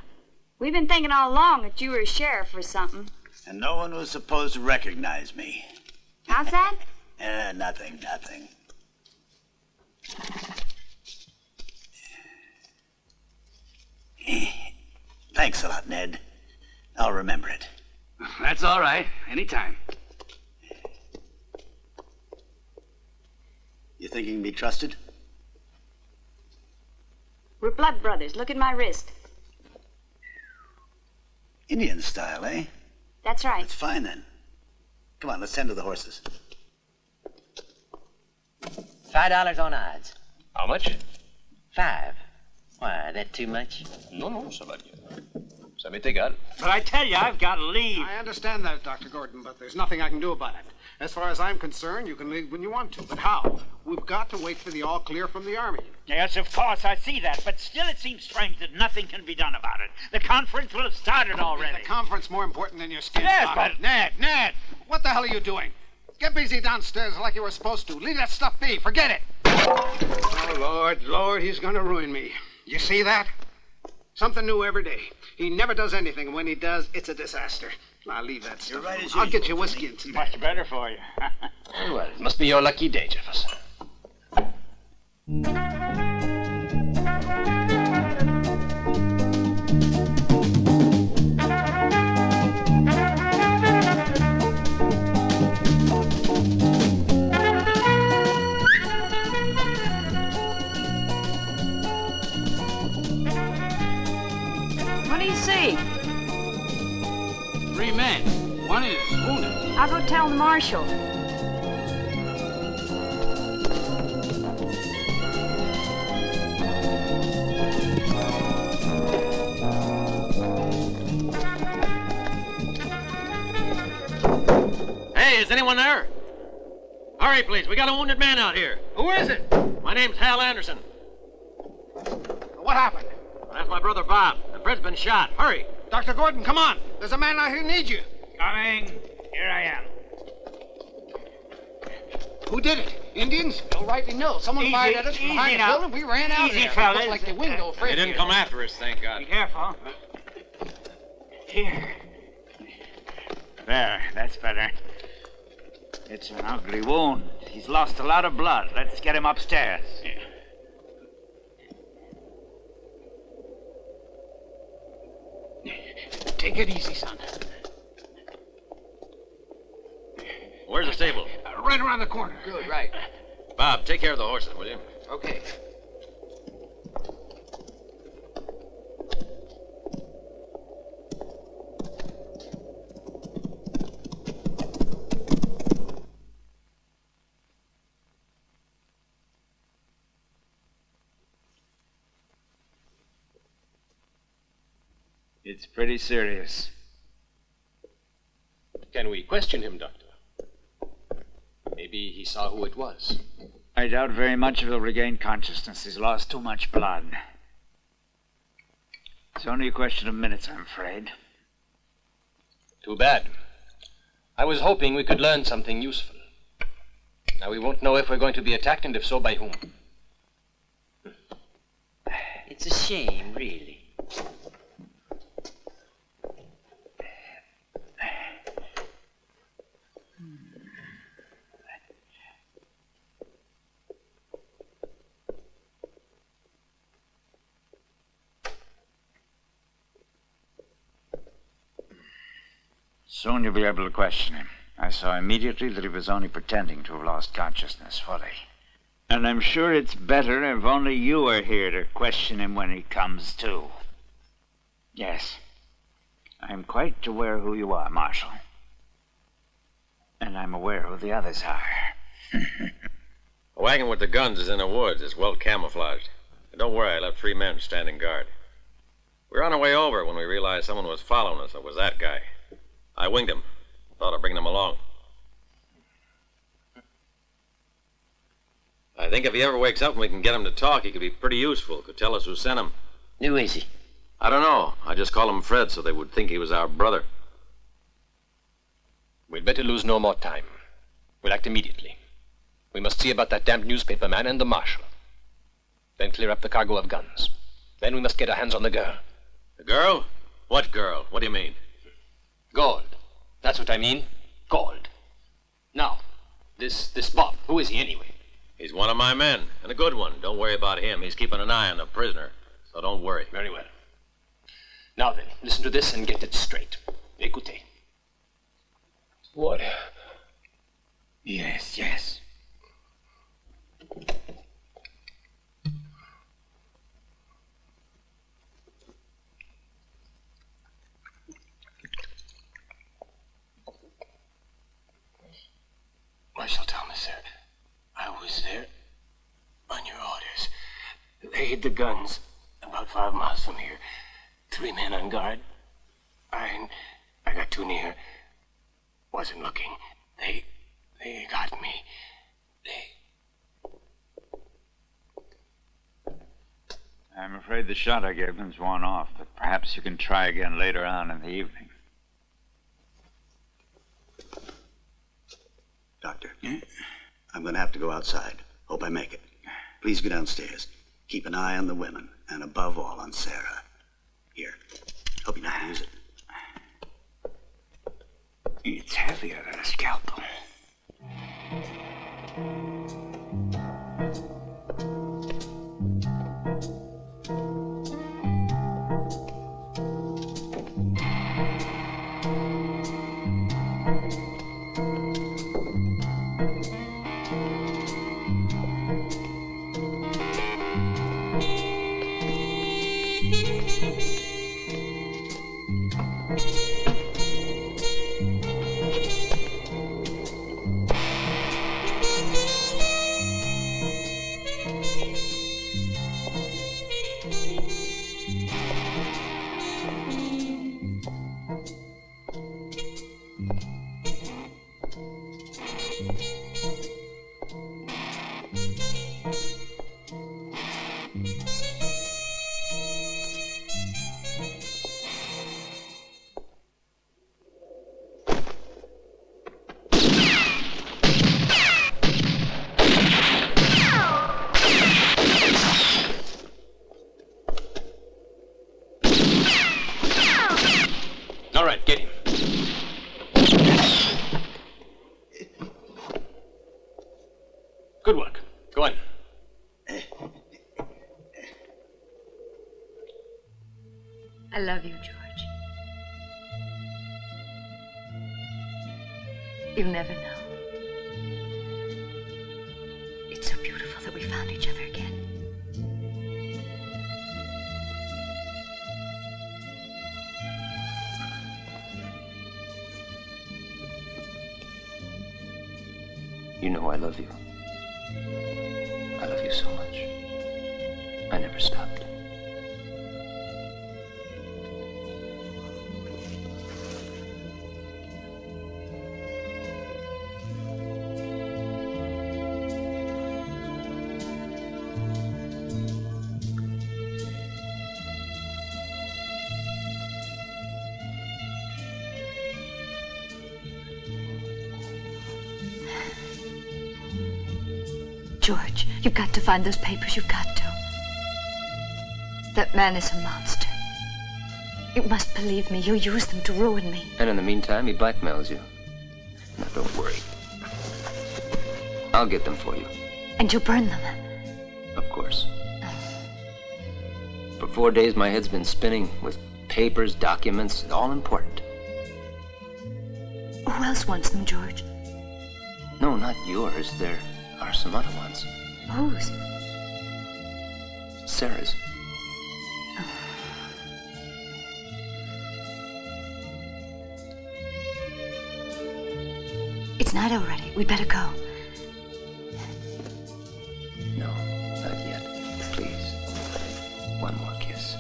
We've been thinking all along that you were a sheriff or something. And no one was supposed to recognize me. How's that? Nothing. Thanks a lot, Ned. I'll remember it. That's all right. Anytime. You think you can be trusted? We're blood brothers. Look at my wrist. Indian style, eh? That's right. That's fine, then. Come on, let's tend to the horses. $5 on odds. How much? 5. Why, that too much? No, ça va bien. Ça m'est égal. But I tell you, I've got to leave. I understand that, Dr. Gordon, but there's nothing I can do about it. As far as I'm concerned, you can leave when you want to. But how? We've got to wait for the all clear from the Army. Yes, of course, I see that. But still it seems strange that nothing can be done about it. The conference will have started already. Is the conference more important than your skin? Yes, Doc? but... Ned, what the hell are you doing? Get busy downstairs like you were supposed to. Leave that stuff be. Forget it. Oh, Lord, he's going to ruin me. You see that? Something new every day. He never does anything, and when he does, it's a disaster. I'll leave that stuff. You're right as I'll usual, get you whiskey and tea. Much better for you. Very well. It must be your lucky day, Jefferson. What do you see? 3 men. One is wounded. I'll go tell the marshal. Hey, is anyone there? Hurry, please. We got a wounded man out here. Who is it? My name's Hal Anderson. What happened? That's my brother Bob. And Fred's been shot. Hurry. Dr. Gordon, come on. There's a man out here who needs you. Coming. Here I am. Who did it? Indians? You'll rightly know. Someone Easy, fired at us from easy behind the now. building. We ran out Easy, there. fellas. It looked like the window They Fred didn't here. come after us, thank God. Be careful. Here. There, that's better. It's an ugly wound. He's lost a lot of blood. Let's get him upstairs. Take it easy, son. Where's the stable? Right around the corner. Good, right. Bob, take care of the horses, will you? Okay. It's pretty serious. Can we question him, Doctor? Maybe he saw who it was. I doubt very much if he'll regain consciousness. He's lost too much blood. It's only a question of minutes, I'm afraid. Too bad. I was hoping we could learn something useful. Now we won't know if we're going to be attacked, and if so, by whom. It's a shame, really. Soon you'll be able to question him. I saw immediately that he was only pretending to have lost consciousness fully. And I'm sure it's better if only you are here to question him when he comes to. Yes, I'm quite aware who you are, Marshal. And I'm aware who the others are. The wagon with the guns is in the woods. It's well camouflaged. And don't worry, I left 3 men standing guard. We were on our way over when we realized someone was following us. It was that guy. I winged him. Thought of bringing him along. I think if he ever wakes up and we can get him to talk, he could be pretty useful. Could tell us who sent him. Who is he? I don't know. I just call him Fred so they would think he was our brother. We'd better lose no more time. We'll act immediately. We must see about that damned newspaper man and the marshal. Then clear up the cargo of guns. Then we must get our hands on the girl. The girl? What girl? What do you mean? Gold. That's what I mean. Gold. Now, this Bob, who is he anyway? He's one of my men, and a good one. Don't worry about him. He's keeping an eye on the prisoner, so don't worry. Very well. Now then, listen to this and get it straight. Écoutez. Water. Yes, yes. Marshal Thomas, sir. I was there on your orders. They hid the guns about 5 miles from here. 3 men on guard. I got too near. Wasn't looking. They got me. I'm afraid the shot I gave them's worn off, but perhaps you can try again later on in the evening. Doctor, I'm going to have to go outside. Hope I make it. Please go downstairs. Keep an eye on the women, and above all on Sarah. Here, hope you know how to use it. It's heavier than a scalpel. All right, get him. Good work. Go on. I love you, George. You'll never know. It's so beautiful that we found each other again. You know I love you. I love you so much. I never stopped. George, you've got to find those papers. You've got to. That man is a monster. You must believe me. He'll use them to ruin me. And in the meantime, he blackmails you. Now, don't worry. I'll get them for you. And you'll burn them. Of course. For 4 days, my head's been spinning with papers, documents, all important. Who else wants them, George? No, not yours. There are some other ones. Whose? Sarah's. It's night already. We'd better go. No, not yet. Please. One more kiss.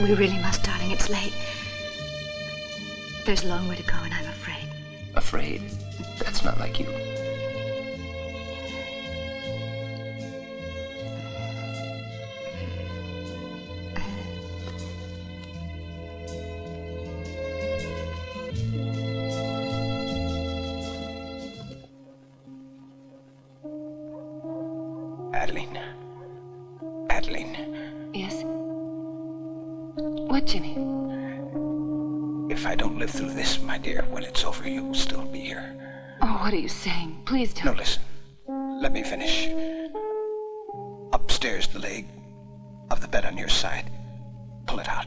We really must, darling. It's late. There's a long way to go, and I'm afraid. Afraid? That's not like you. Adeline. Adeline. Yes? What, Jimmy? If I don't live through this, my dear, when it's over, you'll still be here. Oh, what are you saying? Please don't. No, listen. Let me finish. Upstairs, the leg of the bed on your side. Pull it out.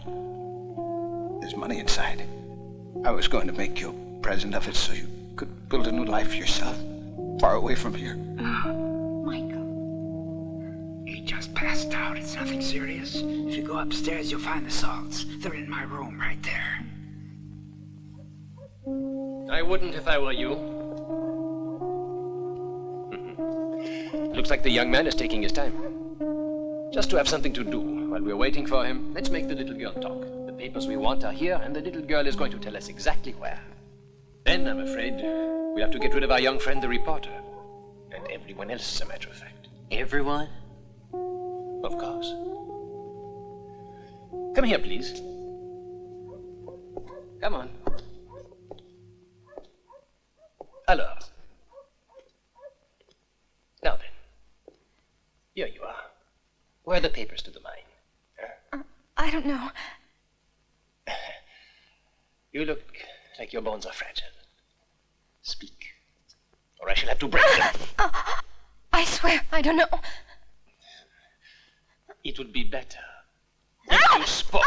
There's money inside. I was going to make you a present of it so you could build a new life for yourself, far away from here. He just passed out. It's nothing serious. If you go upstairs, you'll find the salts. They're in my room right there. I wouldn't if I were you. Looks like the young man is taking his time. Just to have something to do while we're waiting for him, let's make the little girl talk. The papers we want are here, and the little girl is going to tell us exactly where. Then, I'm afraid, we'll have to get rid of our young friend, the reporter. And everyone else, as a matter of fact. Everyone? Of course. Come here, please. Come on. Alors. Now then. Here you are. Where are the papers to the mine? I don't know. You look like your bones are fragile. Speak, or I shall have to break them. I swear, I don't know. It would be better if you spoke.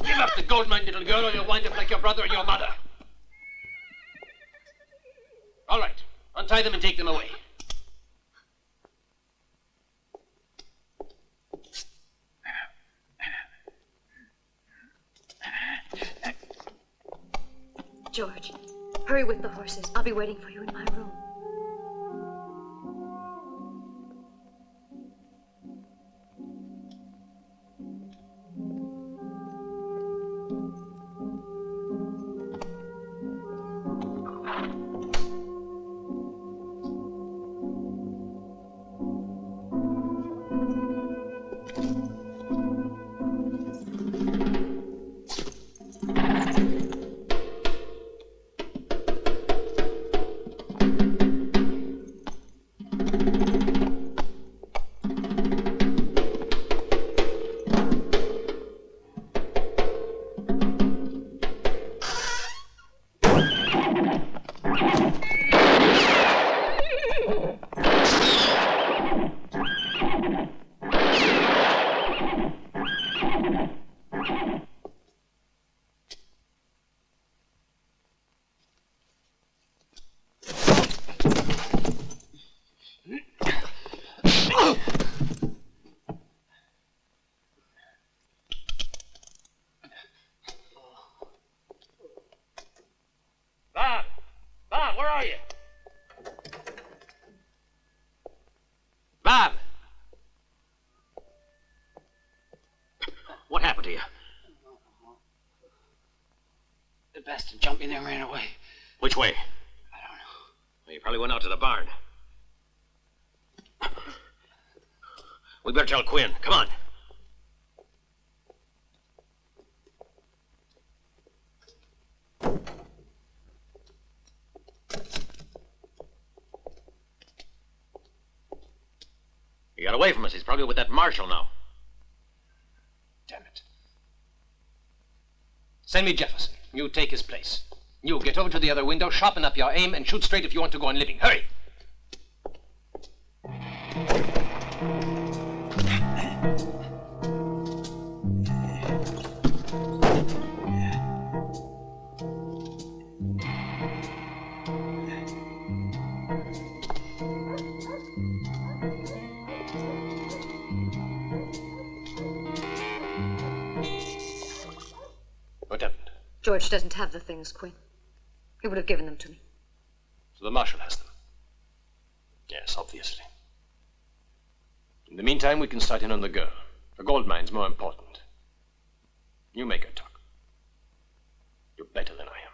Give up the gold mine, little girl, or you'll wind up like your brother and your mother. All right, untie them and take them away. George, hurry with the horses. I'll be waiting for you in my room. Bastard jumped in there and ran away. Which way? I don't know. Well, you probably went out to the barn. We better tell Quinn. Come on. He got away from us. He's probably with that marshal now. Damn it. Send me Jefferson. You take his place. You get over to the other window, sharpen up your aim, and shoot straight if you want to go on living. Hurry! What happened? George doesn't have the things, Quinn. He would have given them to me. So the marshal has them. Yes, obviously. In the meantime, we can start in on the girl. The gold mine's more important. You make her talk. You're better than I am.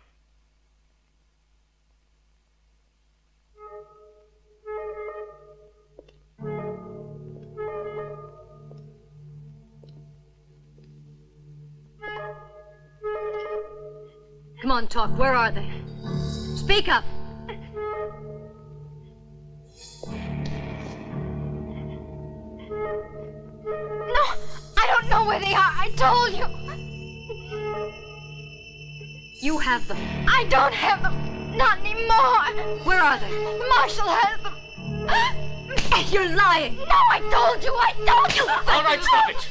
Come on, talk. Where are they? Speak up. No, I don't know where they are. I told you. You have them. I don't have them. Not anymore. Where are they? The marshal has them. You're lying. No, I told you. I told you. All right, stop it.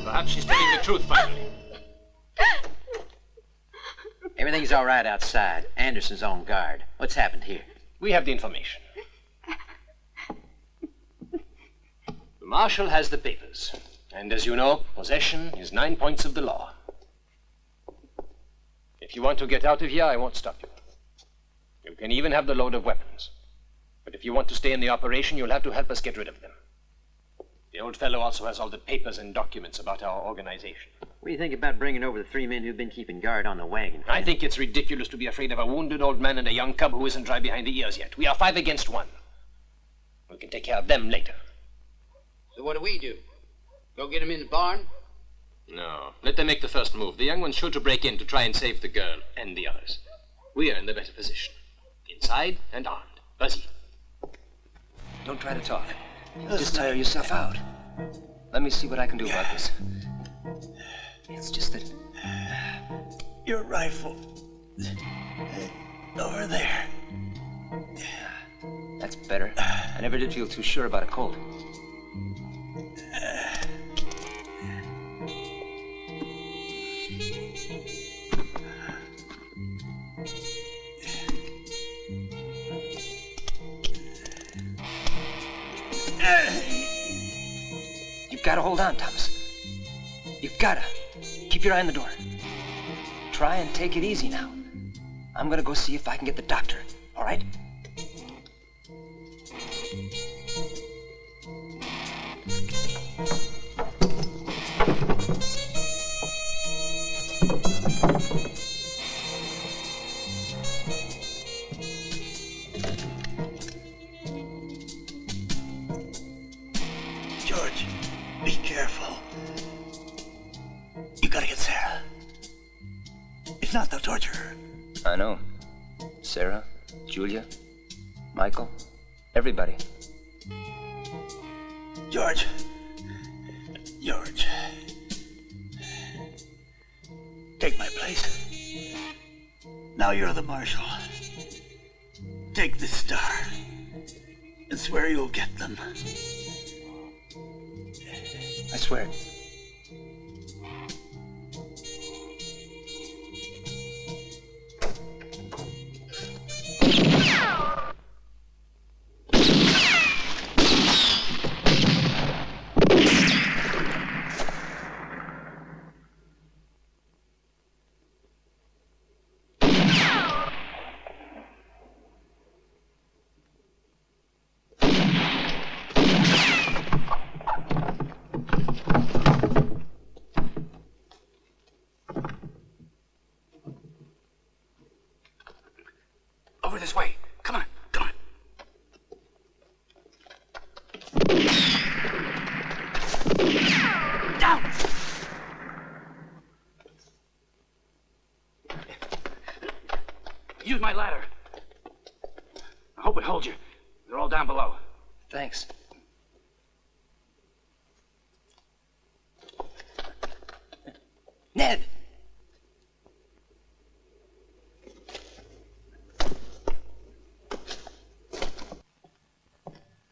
Perhaps she's telling the truth finally. Everything's all right outside. Anderson's on guard. What's happened here? We have the information. The marshal has the papers. And as you know, possession is 9 points of the law. If you want to get out of here, I won't stop you. You can even have the load of weapons. But if you want to stay in the operation, you'll have to help us get rid of them. The old fellow also has all the papers and documents about our organization. What do you think about bringing over the 3 men who've been keeping guard on the wagon? I think it's ridiculous to be afraid of a wounded old man and a young cub who isn't dry behind the ears yet. We are 5 against 1. We can take care of them later. So what do? Go get him in the barn? No. Let them make the first move. The young one's sure to break in to try and save the girl and the others. We are in the better position. Inside and armed. Vas-y. Don't try to talk. You'll just tire yourself out. Let me see what I can do about this. It's just that... Your rifle. Over there. That's better. I never did feel too sure about a Colt. You've got to hold on, Thomas. You've got to. Keep your eye on the door. Try and take it easy now. I'm going to go see if I can get the doctor, all right? George, be careful. You gotta get Sarah. If not, they'll torture her. I know. Sarah, Julia, Michael, everybody. George. Take my place. Now you're the marshal. Take this star and swear you'll get them. I swear. Over this way. Come on. Down! Use my ladder. I hope it holds you. They're all down below. Thanks. Ned!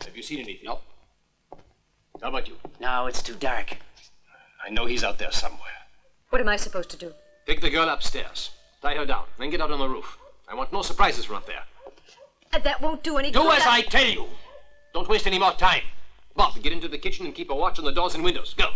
Have you seen anything? No. How about you? No, it's too dark. I know he's out there somewhere. What am I supposed to do? Take the girl upstairs. Tie her down. Then get out on the roof. I want no surprises from up there. That won't do any good. Do as I tell you. Don't waste any more time. Bob, get into the kitchen and keep a watch on the doors and windows. Go.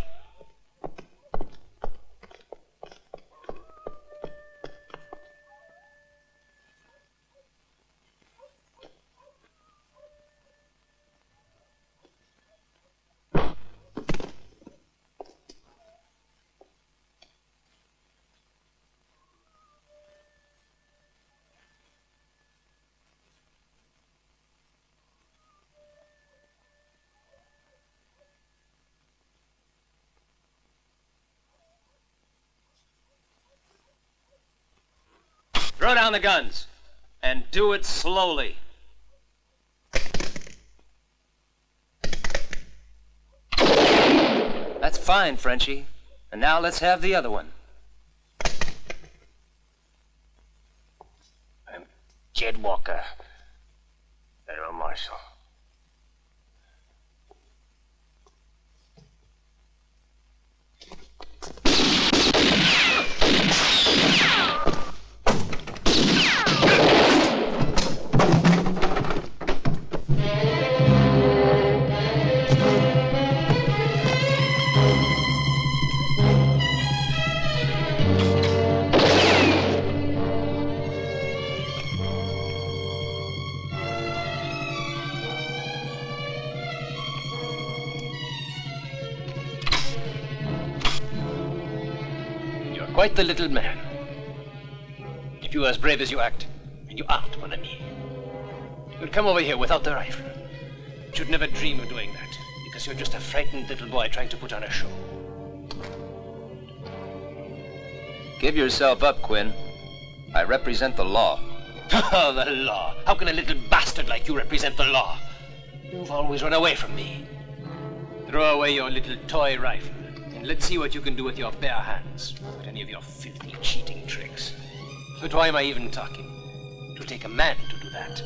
Throw down the guns. And do it slowly. That's fine, Frenchie. And now let's have the other one. I'm Jed Walker, Federal Marshal. Quite the little man. If you were as brave as you act, and you aren't, mon ami, you'd come over here without the rifle. But you'd never dream of doing that, because you're just a frightened little boy trying to put on a show. Give yourself up, Quinn. I represent the law. Oh, the law. How can a little bastard like you represent the law? You've always run away from me. Throw away your little toy rifle, and let's see what you can do with your bare hands. Not any of your filthy cheating tricks. But why am I even talking? It'll take a man to do that.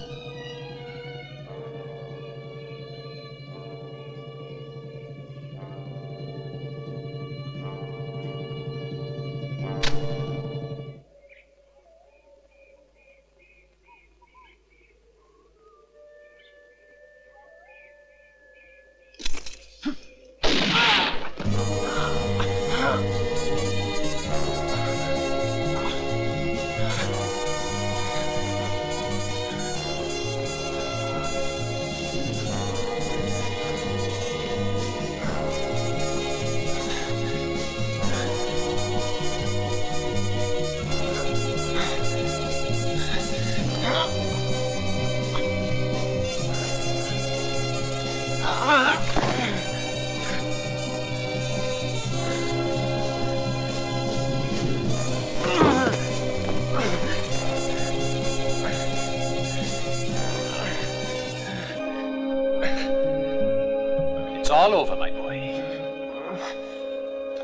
It's all over, my boy.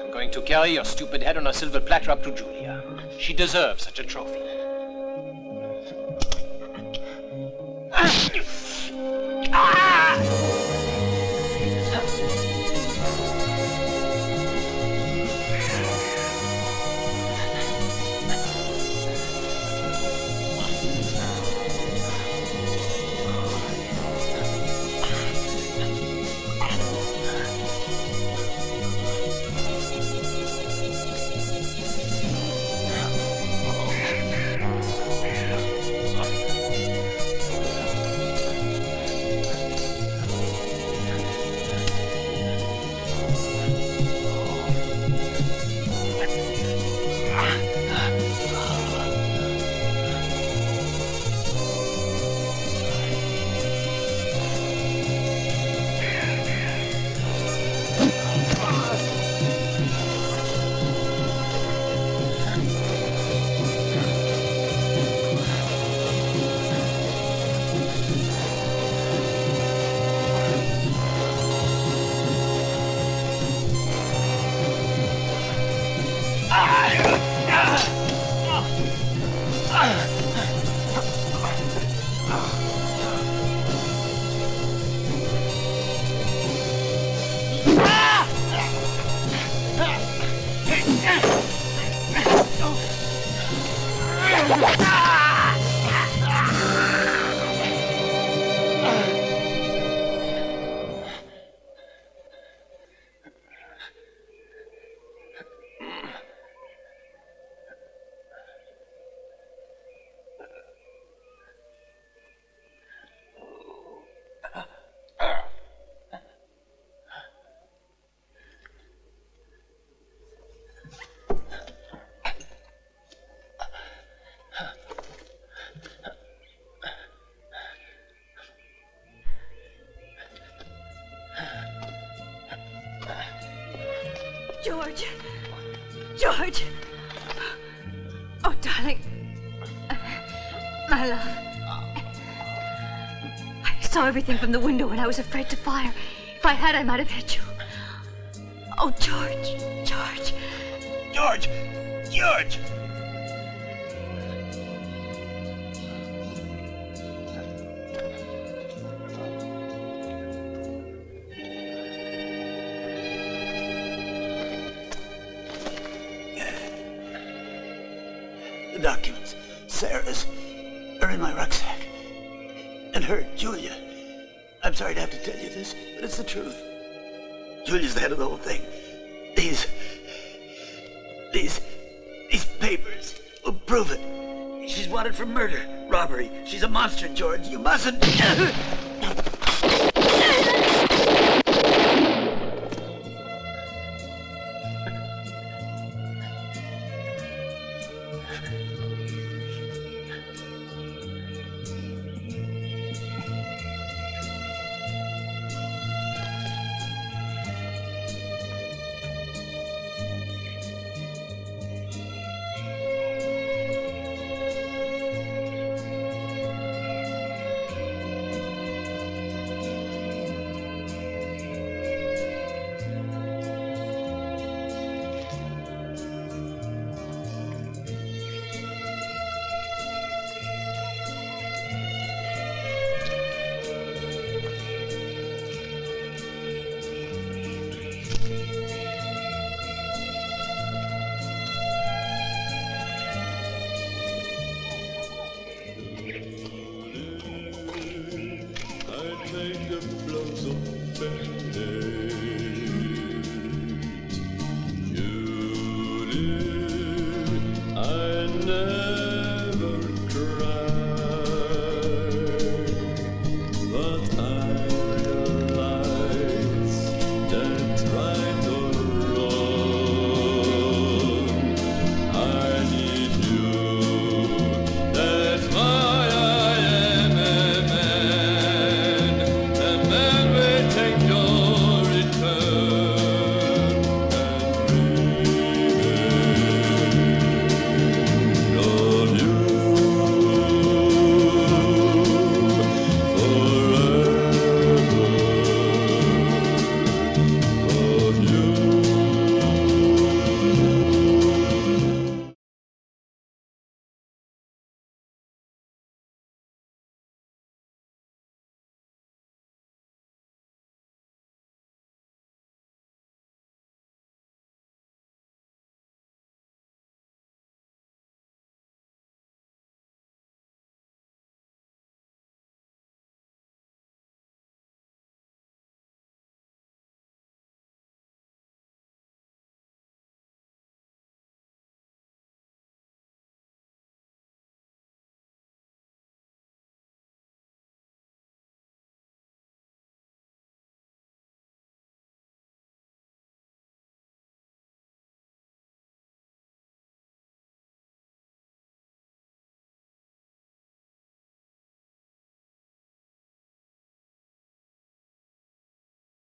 I'm going to carry your stupid head on a silver platter up to Julia. She deserves such a trophy. George! George! Oh, darling. my love. I saw everything from the window and I was afraid to fire. If I had, I might have hit you. Oh, George, George. George! George! The documents, Sarah's, are in my rucksack. And her, Julia. I'm sorry to have to tell you this, but it's the truth. Julia's the head of the whole thing. These papers will prove it. She's wanted for murder, robbery. She's a monster, George. You mustn't.